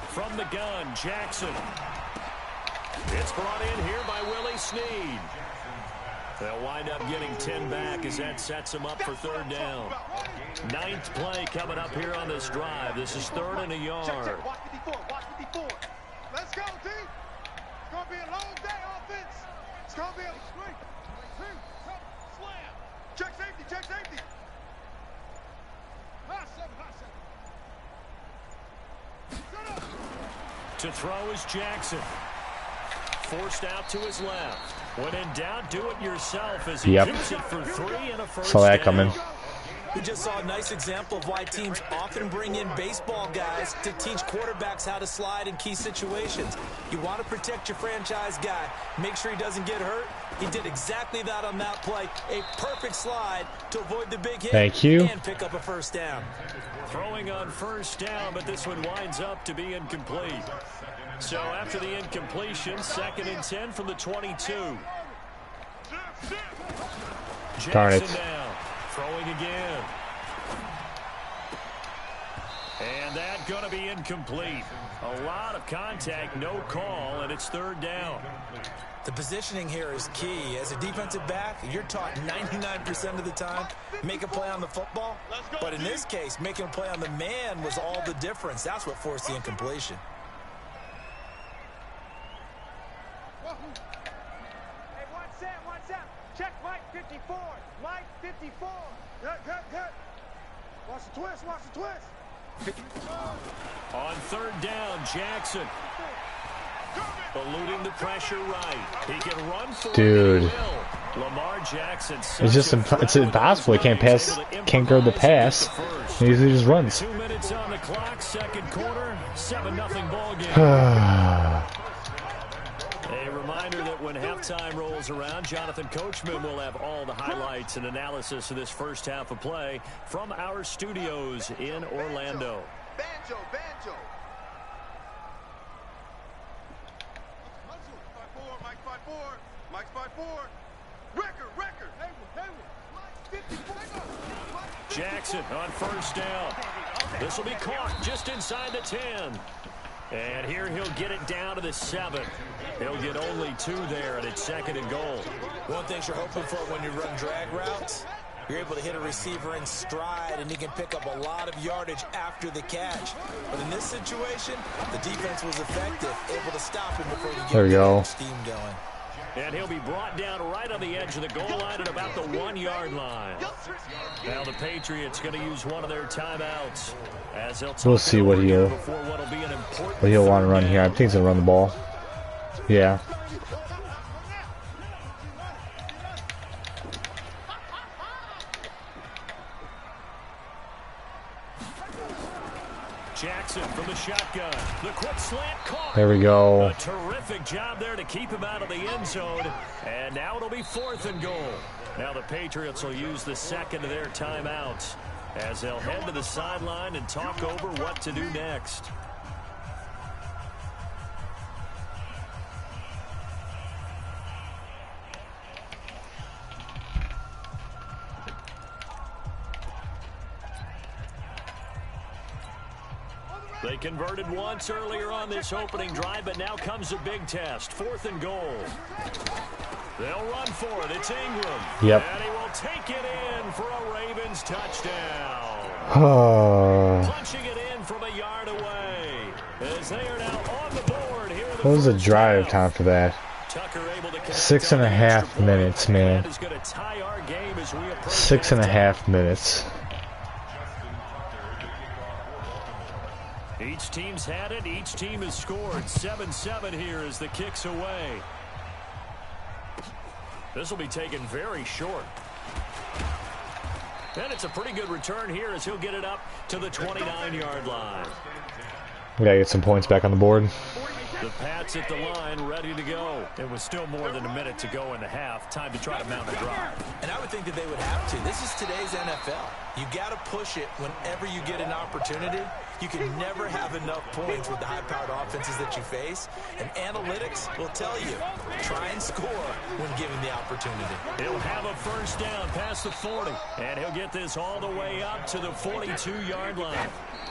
From the gun, Jackson. It's brought in here by Willie Snead. They'll wind up getting 10 back as that sets them up for 3rd down. 9th play coming up here on this drive. This is 3rd and a yard. Watch 54, watch 54. Let's go, team. It's going to be a long day offense. It's going to be a slam. Check safety, check safety. High seven. To throw is Jackson. Forced out to his left. When in doubt, do it yourself as he shoots it for 3 and a 1st Saw that down. coming. We just saw a nice example of why teams often bring in baseball guys to teach quarterbacks how to slide in key situations. You want to protect your franchise guy. Make sure he doesn't get hurt. He did exactly that on that play. A perfect slide to avoid the big hit. Thank you. And pick up a 1st down. Throwing on 1st down, but this one winds up to be incomplete. So after the incompletion, 2nd and 10 from the 22. Darn it. Jackson now, throwing again. And that going to be incomplete. A lot of contact, no call, and it's 3rd down. The positioning here is key. As a defensive back, you're taught 99% of the time, make a play on the football. But in this case, making a play on the man was all the difference. That's what forced the incompletion. Hey, one set. Check Mike 54. Mike 54. Good. Watch the twist. On 3rd down, Jackson. Eluding the pressure right. He can run for Dude. it. Lamar Jackson. It's just it's impossible. He can't pass, can't guard the pass. He just runs. 2 minutes on the clock, 2nd quarter, 7-0 ball game. A reminder that when halftime rolls around, Jonathan Coachman will have all the highlights and analysis of this first half of play from our studios in Orlando. Banjo. Mike's 5-4. Record. Jackson on 1st down. This will be caught just inside the 10. And here he'll get it down to the 7. He'll get only 2 there, and it's 2nd and goal. One thing you're hoping for when you run drag routes, you're able to hit a receiver in stride, and he can pick up a lot of yardage after the catch. But in this situation, the defense was effective, able to stop him before he get steam going. And he'll be brought down right on the edge of the goal line at about the 1-yard line. Now the Patriots going to use one of their timeouts. As we'll see what he'll want to run here. I think he's going to run the ball. Yeah. Jackson from the shotgun. The quick slant caught. There we go. A terrific job there to keep him out of the end zone. And now it'll be 4th and goal. Now the Patriots will use the 2nd of their timeouts as they'll head to the sideline and talk over what to do next. They converted once earlier on this opening drive, but now comes a big test. 4th and goal. They'll run for it. It's Ingram. Yep. And he will take it in for a Ravens touchdown. Oh. Punching it in from a yard away. As they are now on the board here. What was the drive time for that? 6.5 minutes, man. 6.5 minutes. Each team's had it. Each team has scored. 7-7 here as the kick's away. This will be taken very short. And it's a pretty good return here as he'll get it up to the 29-yard line. We gotta get some points back on the board. The Pats at the line, ready to go. It was still more than a minute to go in the half. Time to try to mount a drive. And I would think that they would have to. This is today's NFL. You got to push it whenever you get an opportunity. You can never have enough points with the high-powered offenses that you face. And analytics will tell you, try and score when given the opportunity. He'll have a first down past the 40. And he'll get this all the way up to the 42-yard line.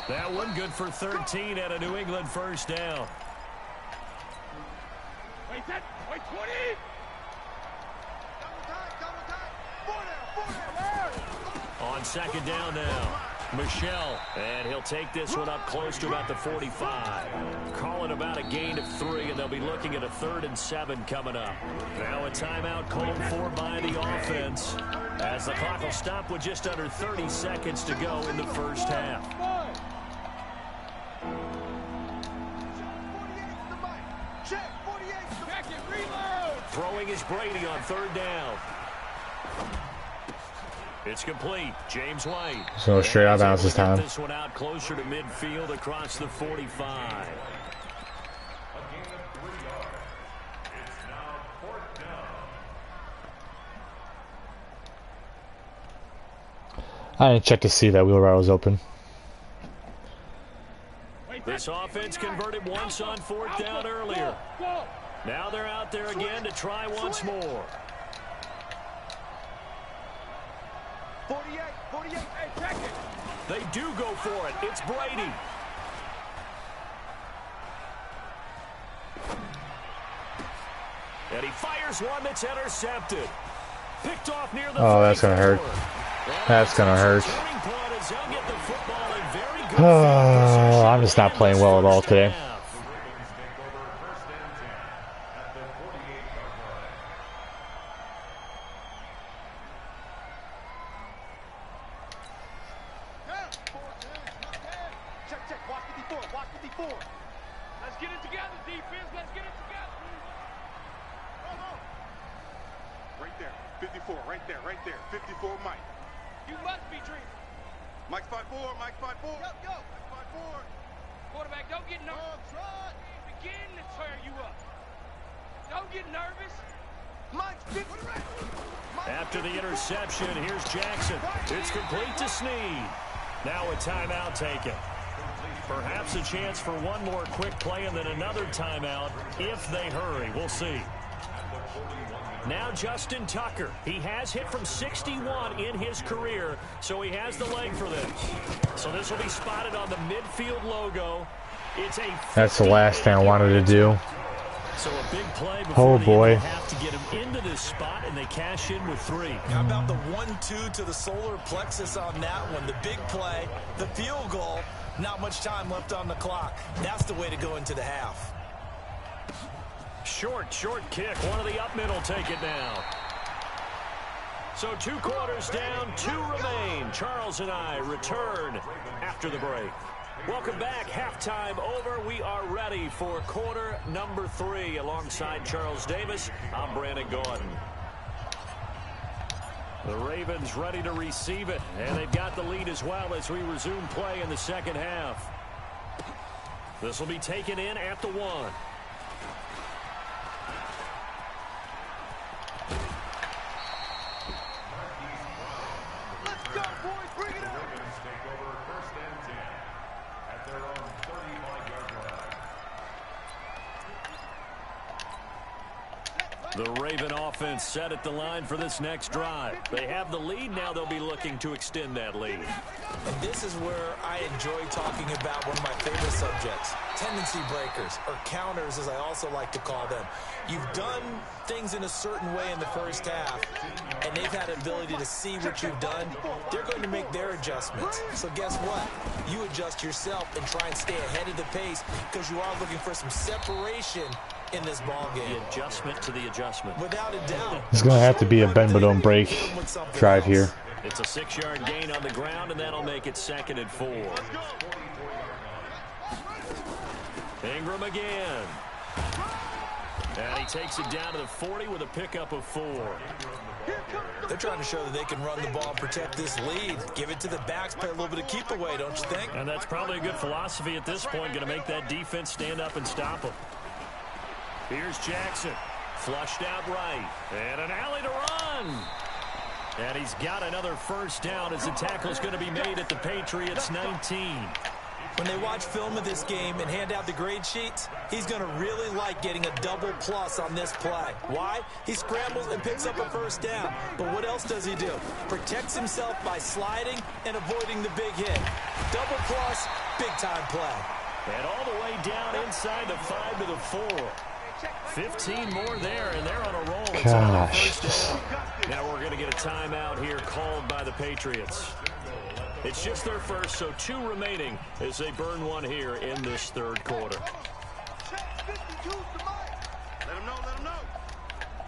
That one good for 13 at a New England first down. Wait, 20. On second down now, Michelle, and he'll take this one up close to about the 45. Calling about a gain of 3, and they'll be looking at a 3rd and 7 coming up. Now a timeout called for by the offense, as the clock will stop with just under 30 seconds to go in the first half. Throwing is Brady on 3rd down. It's complete. James White. So straight out of bounds this time. This one out closer to midfield across the 45. I didn't check to see that wheelbarrow was open. This offense converted once on 4th down earlier. Now they're out there again to try once more. 48, hey, check it. They do go for it. It's Brady. And he fires one that's intercepted. Picked off near the Oh, that's gonna hurt. That's gonna hurt. Oh, I'm just not playing well at all today. Let's get it together, defense. Let's get it together. Right there. 54. Right there. 54, Mike. You must be dreaming. Mike's 5'4". Mike's 5'4". Go. Mike's 5'4". Quarterback, don't get nervous. Begin to tear you up. Don't get nervous. Mike's 50. After the interception, here's Jackson. It's complete to Snead. Now a timeout taken. Perhaps a chance for one more quick play and then another timeout if they hurry. We'll see. Now Justin Tucker. He has hit from 61 in his career, so he has the leg for this. So this will be spotted on the midfield logo. It's a That's the last thing I wanted to do. So a big play before Oh boy. they have to get him into this spot, and they cash in with 3. How about the 1-2 to the solar plexus on that one? The big play, the field goal, not much time left on the clock. That's the way to go into the half. Short kick. One of the up middle take it down. So 2 quarters down, 2 remain. Charles and I return after the break. Welcome back. Halftime over. We are ready for quarter number 3. Alongside Charles Davis, I'm Brandon Gordon. The Ravens ready to receive it, and they've got the lead as well as we resume play in the second half. This will be taken in at the 1. Let's go, boys. Bring it up. The Raven offense set at the line for this next drive. They have the lead. Now they'll be looking to extend that lead. And this is where I enjoy talking about one of my favorite subjects, tendency breakers, or counters as I also like to call them. You've done things in a certain way in the first half, and they've had an ability to see what you've done. They're going to make their adjustments. So guess what? You adjust yourself and try and stay ahead of the pace because you are looking for some separation in this ball game. The adjustment to the adjustment. Without a doubt. It's going to have to be a bend but don't break drive here. It's a 6-yard gain on the ground, and that'll make it 2nd and 4. Ingram again. And he takes it down to the 40 with a pickup of 4. They're trying to show that they can run the ball and protect this lead. Give it to the backs, play a little bit of keep away, don't you think? And that's probably a good philosophy at this point, going to make that defense stand up and stop them. Here's Jackson. Flushed out right. And an alley to run. And he's got another first down as the tackle's going to be made at the Patriots' 19. When they watch film of this game and hand out the grade sheets, he's going to really like getting a double plus on this play. Why? He scrambles and picks up a first down. But what else does he do? Protects himself by sliding and avoiding the big hit. Double plus, big-time play. And all the way down inside the 5 to the 4. 15 more there, and they're on a roll. It's on first down. Now we're going to get a timeout here called by the Patriots. It's just their first, so 2 remaining as they burn one here in this third quarter. Let him know, let him know.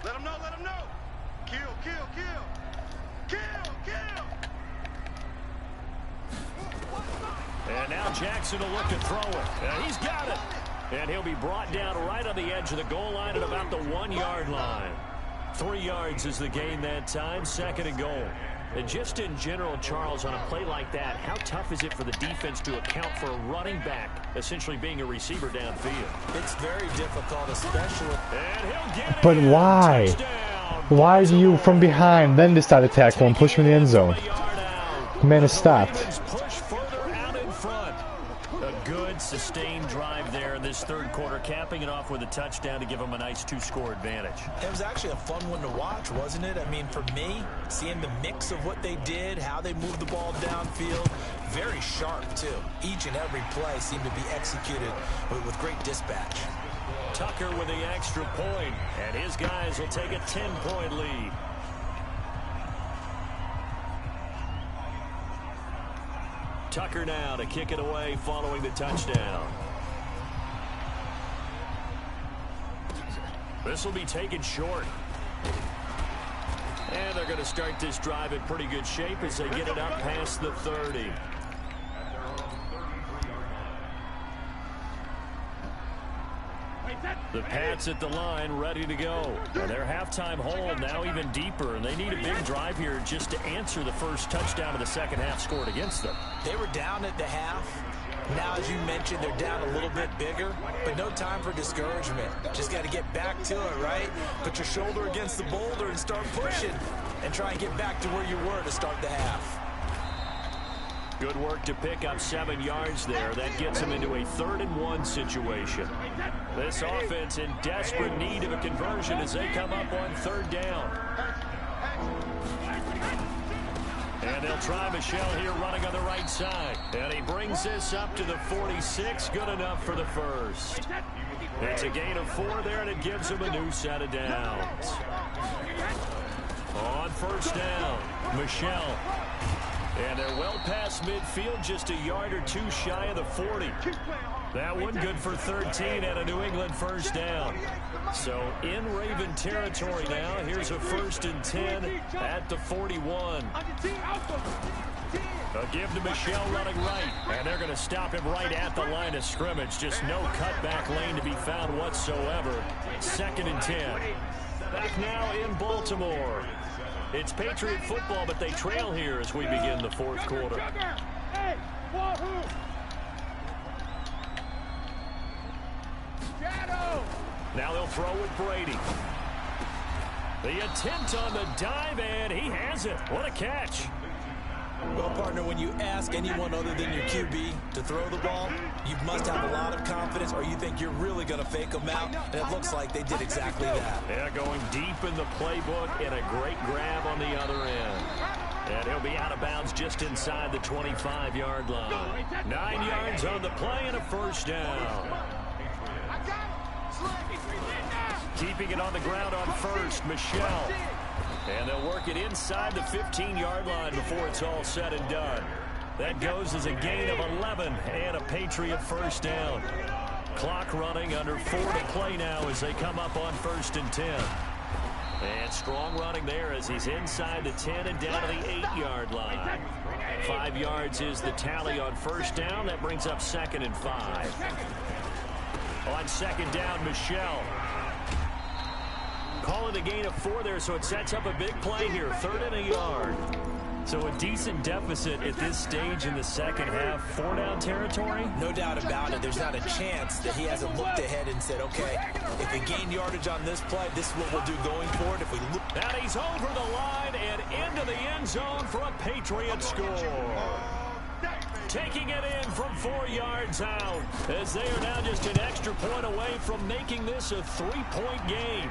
Let him know, let him know. Kill, kill, kill. Kill, kill. And now Jackson will look to throw it. And he's got it. And he'll be brought down right on the edge of the goal line at about the 1-yard line. 3 yards is the gain that time, 2nd and goal. And just in general, Charles, on a play like that, how tough is it for the defense to account for a running back essentially being a receiver downfield? It's very difficult, especially. And he'll get it. But why? Touchdown. Why do you from behind then decide to tackle and push him in the end zone? The man is stopped. Push further out in front. A good sustained drive there in this third quarter, capping it off with a touchdown to give them a nice 2-score advantage. It was actually a fun one to watch, wasn't it? I mean, for me, seeing the mix of what they did, how they moved the ball downfield, very sharp, too. Each and every play seemed to be executed with great dispatch. Tucker with the extra point, and his guys will take a 10-point lead. Tucker now to kick it away following the touchdown. This will be taken short. And they're going to start this drive in pretty good shape as they get it up past the 30. The Pats at the line ready to go. And their halftime hold now even deeper. And they need a big drive here just to answer the first touchdown of the second half scored against them. They were down at the half. Now, as you mentioned, they're down a little bit bigger, but no time for discouragement. Just got to get back to it, right? Put your shoulder against the boulder and start pushing and try and get back to where you were to start the half. Good work to pick up 7 yards there. That gets them into a 3rd-and-1 situation. This offense in desperate need of a conversion as they come up on 3rd down. And they'll try Michelle here running on the right side. And he brings this up to the 46. Good enough for the first. It's a gain of 4 there, and it gives them a new set of downs. On 1st down, Michelle. And they're well past midfield, just a yard or 2 shy of the 40. That one good for 13 and a New England 1st down. So in Raven territory now. Here's a 1st and 10 at the 41. A give to Michelle running right. And they're going to stop him right at the line of scrimmage. Just no cutback lane to be found whatsoever. 2nd and 10. Back now in Baltimore. It's Patriot football, but they trail here as we begin the 4th quarter. Now they'll throw with Brady. The attempt on the dive, and he has it. What a catch. Well, partner, when you ask anyone other than your QB to throw the ball, you must have a lot of confidence, or you think you're really going to fake them out, and it looks like they did exactly that. Yeah, going deep in the playbook and a great grab on the other end. And he'll be out of bounds just inside the 25-yard line. 9 yards on the play and a 1st down. Keeping it on the ground on 1st, Michelle. And they'll work it inside the 15-yard line before it's all said and done. That goes as a gain of 11 and a Patriot 1st down. Clock running under 4 to play now as they come up on 1st and 10. And strong running there as he's inside the 10 and down to the 8-yard line. 5 yards is the tally on 1st down. That brings up 2nd and 5. On 2nd down, Michelle. Call it a gain of 4 there, so it sets up a big play here. 3rd and a yard. So a decent deficit at this stage in the second half. 4 down territory? No doubt about it. There's not a chance that he hasn't looked ahead and said, okay, if we gain yardage on this play, this is what we'll do going forward. If we look. And he's over the line and into the end zone for a Patriot score. Taking it in from 4 yards out, as they are now just an extra point away from making this a 3-point game.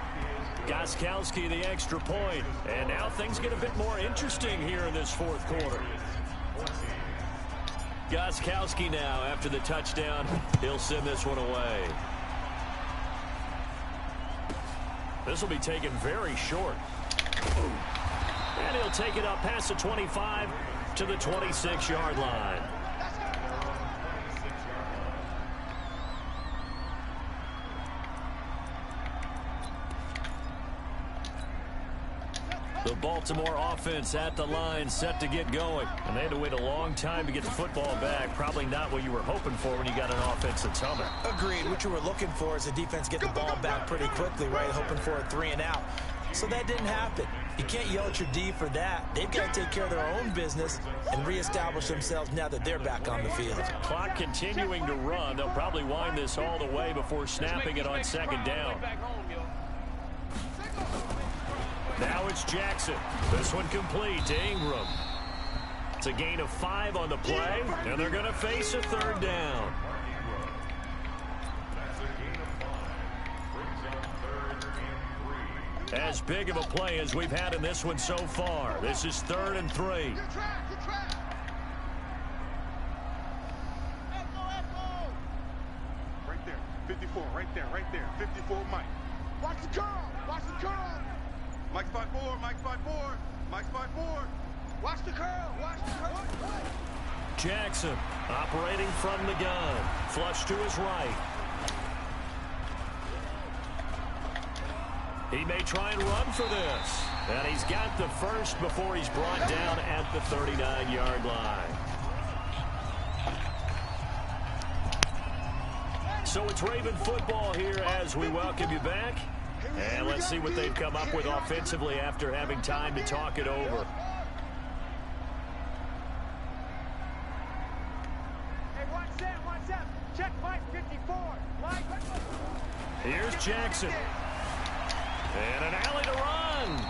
Gostkowski the extra point, and now things get a bit more interesting here in this 4th quarter. Gostkowski now, after the touchdown, he'll send this one away. This will be taken very short. And he'll take it up past the 25 to the 26-yard line. The Baltimore offense at the line, set to get going. And they had to wait a long time to get the football back. Probably not what you were hoping for when you got an offense that's humming. Agreed. What you were looking for is the defense get the ball back pretty quickly, right? Hoping for a 3 and out. So that didn't happen. You can't yell at your D for that. They've got to take care of their own business and reestablish themselves now that they're back on the field. Clock continuing to run. They'll probably wind this all the way before snapping it on 2nd down. Now it's Jackson. This one complete to Ingram. It's a gain of 5 on the play, and they're going to face a 3rd down. As big of a play as we've had in this one so far. This is 3rd and 3. Right there, 54, right there, 54, Mike. Watch the curl, watch the curl. Mike's 5'4", Mike's 5'4", Mike's 5'4". Watch the curl, watch the curl. Jackson operating from the gun. Flush to his right. He may try and run for this. And he's got the first before he's brought down at the 39-yard line. So it's Raven football here as we welcome you back. And let's see what they've come up with offensively after having time to talk it over. Hey, watch that. Check Mike 54. Mike. Here's Jackson. And an alley to run.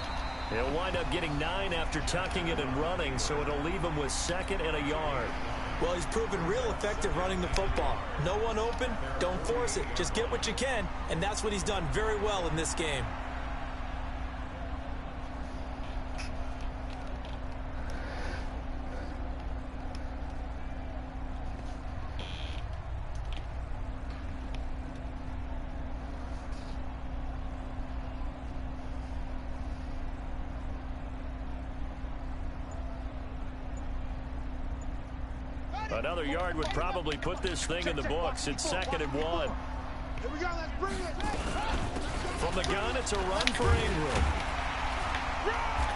He'll wind up getting 9 after tucking it and running, so it'll leave him with 2nd and a yard. Well, he's proven real effective running the football. No one open, don't force it. Just get what you can, and that's what he's done very well in this game. Another yard would probably put this thing in the books. It's 2nd and 1. Here we go, let's bring it. From the gun, it's a run for Ingram.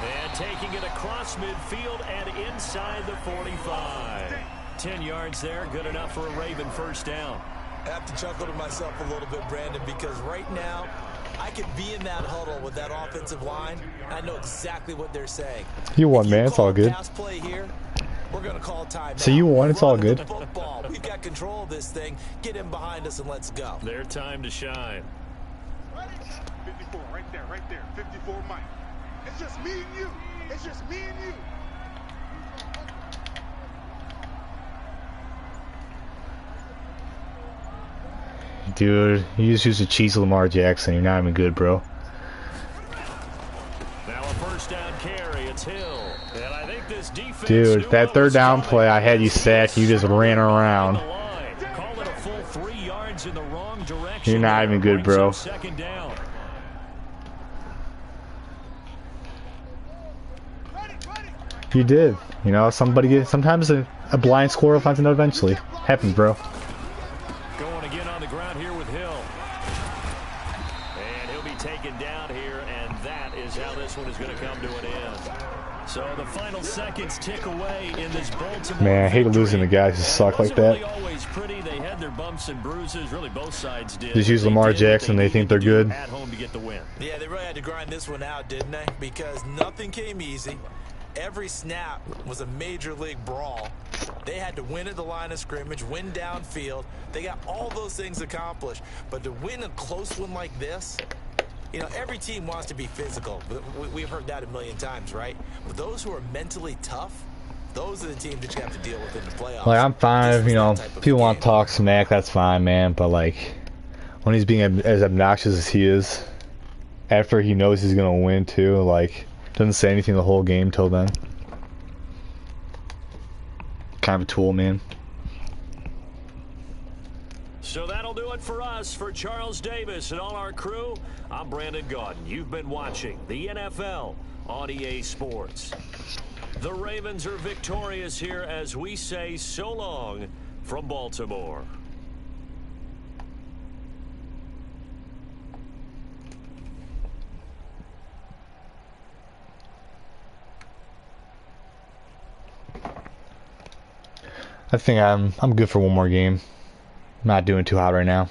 And taking it across midfield and inside the 45. 10 yards there, good enough for a Raven 1st down. I have to chuckle to myself a little bit, Brandon, because right now I could be in that huddle with that offensive line. I know exactly what they're saying. You won, man. It's all good. Pass play here, we're going to call time. So you won. It's all good. Football. We've got control of this thing. Get him behind us and let's go. Their time to shine. 54, right there, 54, Mike. It's just me and you. It's just me and you. Dude, you just used to cheese Lamar Jackson. You're not even good, bro. Now a 1st down carry. It's Hill. And I think this defense, dude, that 3rd down play, I had you sacked. You just ran around. Call it a full 3 yards in the wrong direction. You're not even good, bro. 2nd down. You did. You know, sometimes a blind squirrel finds a nut eventually. Happens, bro. Going again on the ground here with Hill. And he'll be taken down here, and that is how this one is going to come to an end. So the final seconds tick away in this Baltimore Man, I hate losing the guys who suck like that. Always pretty. They had their bumps and bruises. Really, both sides did. Just use Lamar Jackson. They think they're good. At home to get the win. Yeah, they really had to grind this one out, didn't they? Because nothing came easy. Every snap was a major league brawl. They had to win at the line of scrimmage, win downfield. They got all those things accomplished. But to win a close one like this, you know, every team wants to be physical. We've heard that a million times, right? But those who are mentally tough, those are the teams that you have to deal with in the playoffs. Like, I'm fine if, you know, people want to talk smack, that's fine, man. But, like, when he's being as obnoxious as he is, after he knows he's going to win, too, like, doesn't say anything the whole game till then. Kind of a tool, man. So that'll do it for us. For Charles Davis and all our crew, I'm Brandon Gaudin. You've been watching the NFL on EA Sports. The Ravens are victorious here as we say so long from Baltimore. I think I'm good for one more game. I'm not doing too hot right now.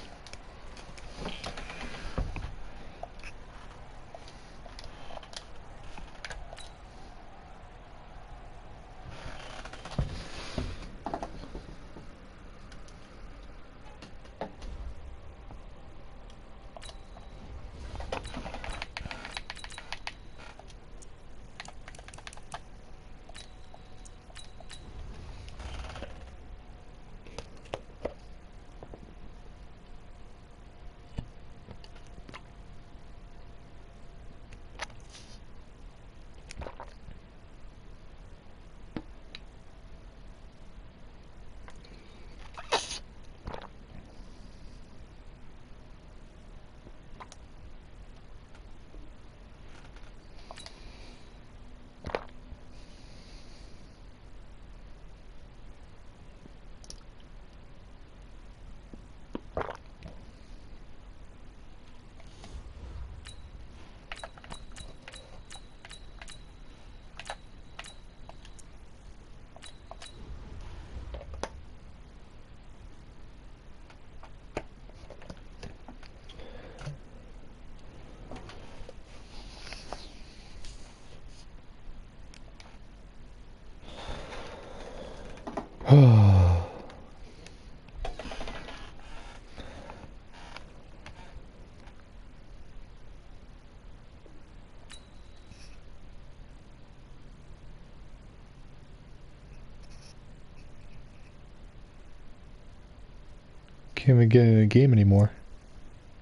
Can't even get in a game anymore.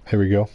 Here we go.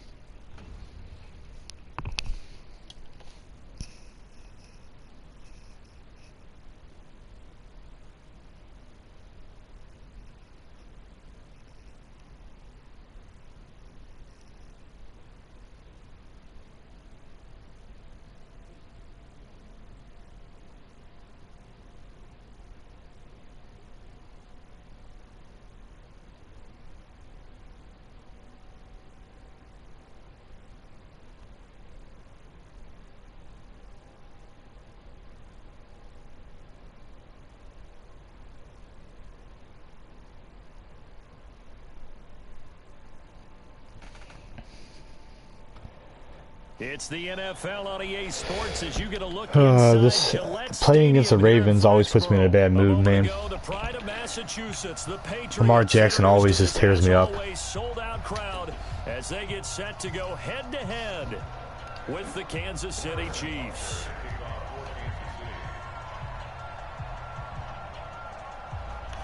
It's the NFL on EA Sports as you get a look inside this Gillette playing against the Stadium here in Ravens always puts me in a bad mood, man. the pride of Massachusetts, the Patriots, Lamar Jackson always just tears me up. Sold out crowd as they get set to go head to head with the Kansas City Chiefs.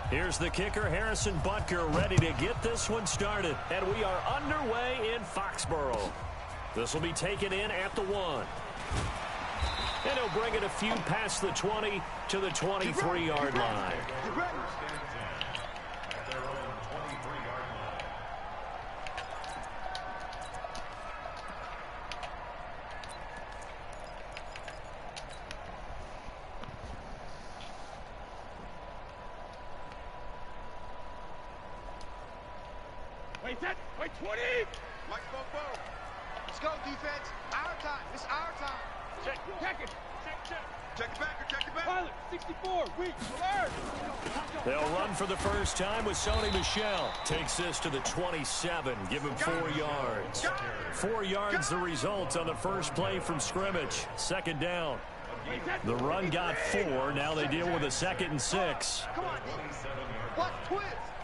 Here's the kicker, Harrison Butker, ready to get this one started. And we are underway in Foxborough. This will be taken in at the 1. And he'll bring it a few past the 20 to the 23-yard line. Wait, set. Wait, 20. Mike, go. Let's go, defense. Our time. It's our time. Check it. Check it back, check it back. Pilot, 64, weak, alert. They'll run for the first time with Sony Michel. Takes this to the 27. Give him 4 yards. 4 yards the result on the first play from scrimmage. Second down. The run got 4. Now they deal with a 2nd and 6. Come on. Watch twins.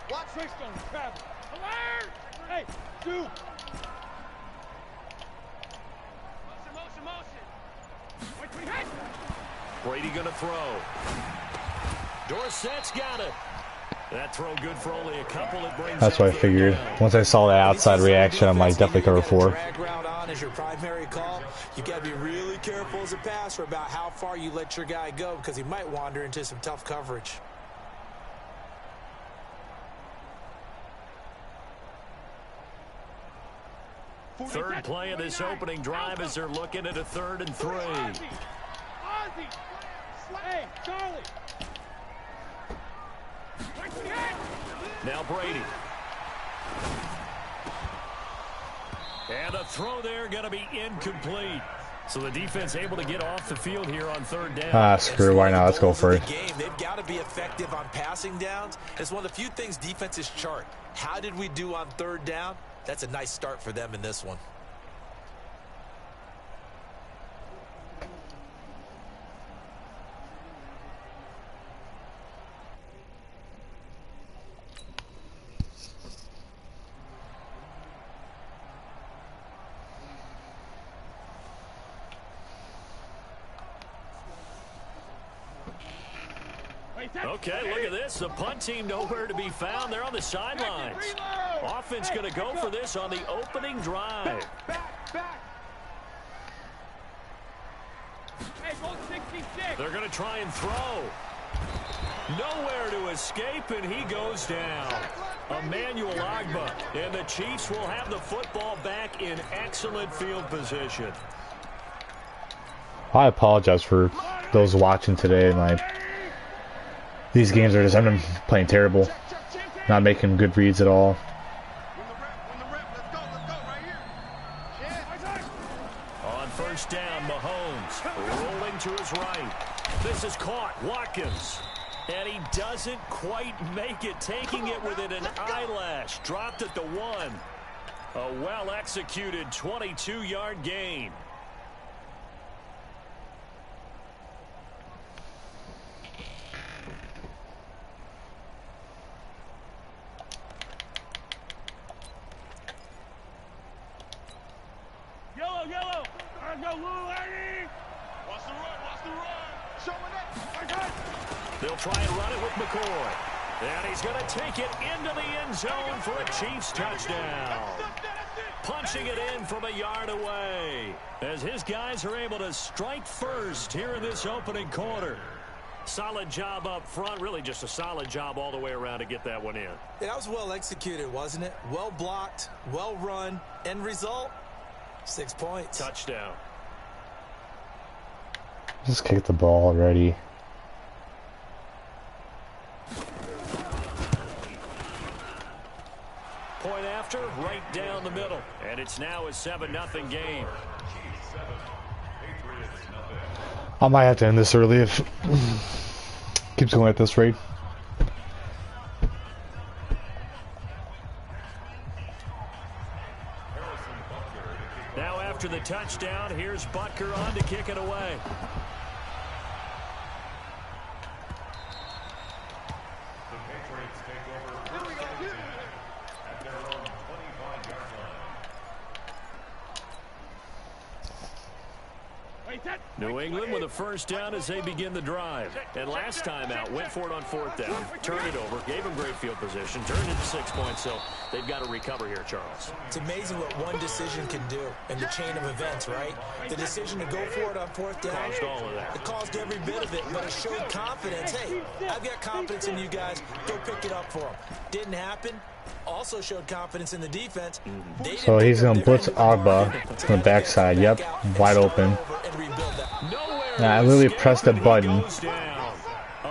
Watch Trickstone. Travel. Alert. Hey, do. Motion. Brady gonna throw. Dorsett's got it. That throw good for only a couple. It brings That's what I figured. Once I saw that outside reaction, I'm like, definitely cover 4. Drag route on as your primary call. You got to be really careful as a passer about how far you let your guy go because he might wander into some tough coverage. Third play of this opening drive as they're looking at a 3rd and 3. Hey, Charlie. Now Brady. And a throw there going to be incomplete. So the defense able to get off the field here on 3rd down. Ah, screw it. Why not? Let's go for it. They've got to be effective on passing downs. It's one of the few things defenses chart. How did we do on 3rd down? That's a nice start for them in this one. Okay, look at this. The punt team nowhere to be found. They're on the sidelines. Offense going to go for this on the opening drive. Back. Hey, go 66. They're going to try and throw. Nowhere to escape, and he goes down. Emmanuel Agba, and the Chiefs will have the football back in excellent field position. I apologize for those watching today. These games are just, I'm playing terrible. Not making good reads at all. On 1st down, Mahomes rolling to his right. This is caught. Watkins. And he doesn't quite make it, taking it within an eyelash. Dropped at the 1. A well-executed 22-yard gain. Yellow. Let's go, Lou Eddie. Watch the run. Showing it. They'll try and run it with McCoy. And he's going to take it into the end zone for a Chiefs touchdown. Punching it in from a yard away as his guys are able to strike first here in this opening quarter. Solid job up front. Really just a solid job all the way around to get that one in. That was well executed, wasn't it? Well blocked, well run. End result, 6 points. Touchdown. Just kick the ball already. Point after, right down the middle. And it's now a 7-0 game. I might have to end this early if keeps going at this rate. Now after the touchdown, here's Butker on to kick it away. New England with a 1st down as they begin the drive. And last time out, went for it on 4th down. Turned it over, gave them great field position, turned it to 6 points, so they've got to recover here, Charles. It's amazing what one decision can do in the chain of events, right? The decision to go for it on 4th down. Caused all of that. It caused every bit of it, but it showed confidence. Hey, I've got confidence in you guys. Go pick it up for them. Didn't happen. Also showed confidence in the defense. So he's going to blitz Agba from the backside. Yep, wide open. Nah, I literally pressed the button.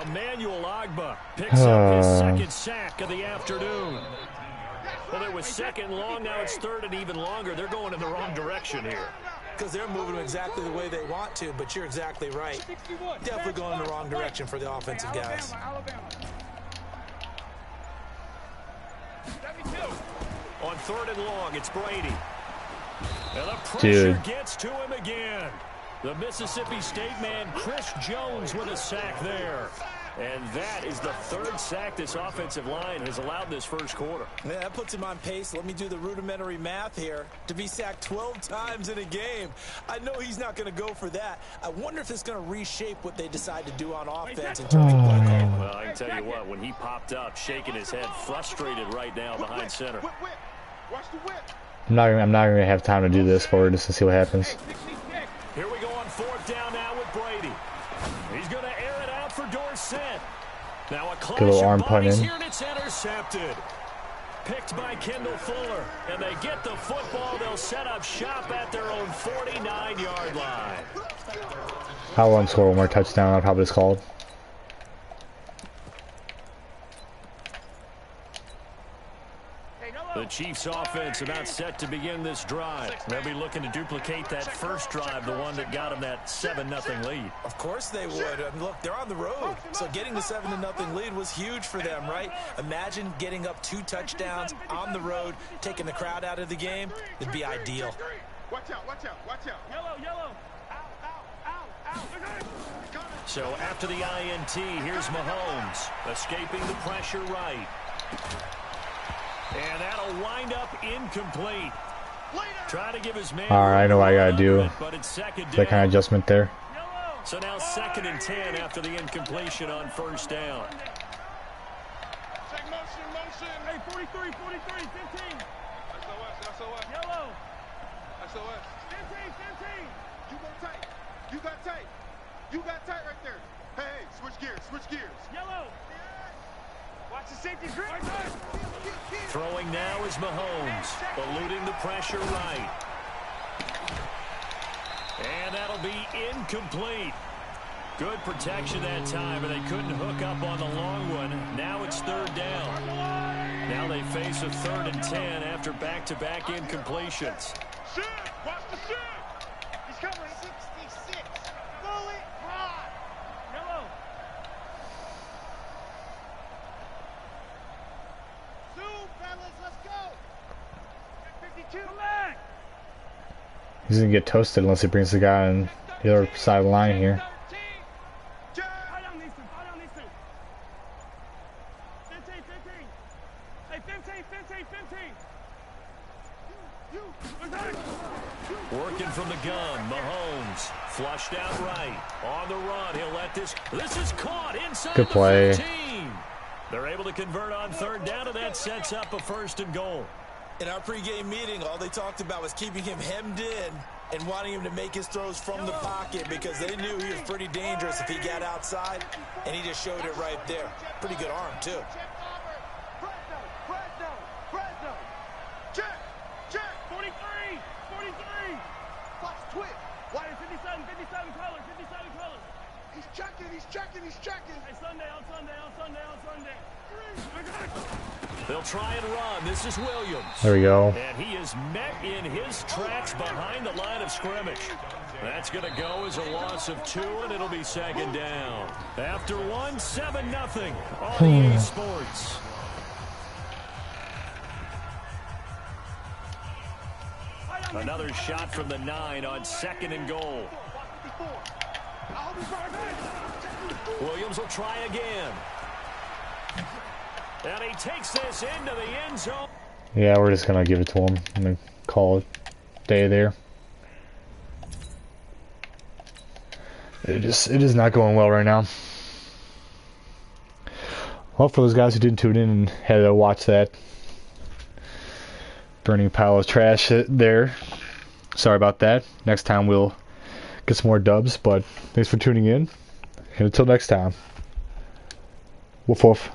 Emmanuel Agba picks up his 2nd sack of the afternoon. Well, it was 2nd long, now it's 3rd and even longer. They're going in the wrong direction here. because they're moving exactly the way they want to, but you're exactly right. Definitely going in the wrong direction for the offensive guys. On 3rd and long, it's Brady. And the pressure gets to him again. The Mississippi State man, Chris Jones, with a sack there. And that is the 3rd sack this offensive line has allowed this first quarter. Yeah, that puts him on pace. Let me do the rudimentary math here. To be sacked 12 times in a game, I know he's not going to go for that. I wonder if it's going to reshape what they decide to do on offense in terms of play call. Well, I can tell you what, when he popped up, shaking his head, frustrated right now behind center. Watch the whip. I'm not gonna have time to do this for just to see what happens. Here we go on 4th down now with Brady. He's going to air it out for Dorsett. Now a clash arm of punt bodies in. here, and it's intercepted. Picked by Kendall Fuller, and they get the football. They'll set up shop at their own 49-yard line. I'll run score one more touchdown. I'll probably just called. The Chiefs offense about set to begin this drive. They'll be looking to duplicate that first drive, the one that got them that 7-0 lead. Of course they would. And look, they're on the road. So getting the 7-0 lead was huge for them, right? Imagine getting up 2 touchdowns on the road, taking the crowd out of the game. It'd be ideal. Watch out, watch out, watch out. Yellow, yellow. So after the INT, here's Mahomes, escaping the pressure right. And that'll wind up incomplete. Try to give his man. Alright, I know what I gotta do. But it's second down. That kind of adjustment there. So now 2nd and 10 after the incompletion on 1st down. Check motion. Hey, 43, 15. SOS. Yellow. SOS. 15. You got tight right there. Hey, switch gears. Yellow. Watch the safety grip. Throwing now is Mahomes, eluding the pressure right. And that'll be incomplete. Good protection that time, and they couldn't hook up on the long one. Now it's 3rd down. Now they face a 3rd and 10 after back-to-back incompletions. Shoot! Watch the shoot! He's coming. 66. Fully hot. Yellow. Zoom, fellas, let's go. 52. Come back. He's gonna get toasted unless he brings the guy on the other side of the line here. Working from the gun, Mahomes flushed out right. On the run, he'll let this is caught inside Good play. the 15. They're able to convert on 3rd down, and that sets up a 1st and goal. In our pregame meeting, all they talked about was keeping him hemmed in and wanting him to make his throws from the pocket because they knew he was pretty dangerous if he got outside, and he just showed it right there. Pretty good arm, too. Check. 43. Watch twitch. Why 57 colors. He's checking. Hey, Sunday. They'll try and run. This is Williams. There we go. And he is met in his tracks behind the line of scrimmage. That's going to go as a loss of 2, and it'll be 2nd down. After 7-0 on EA Sports. Another shot from the 9 on 2nd and goal. Williams will try again. And he takes this into the end zone. Yeah, we're just gonna give it to him. I'm gonna call it day there. It is not going well right now. Well, for those guys who didn't tune in and had to watch that burning pile of trash there, sorry about that. Next time we'll get some more dubs, but thanks for tuning in, and until next time, woof woof.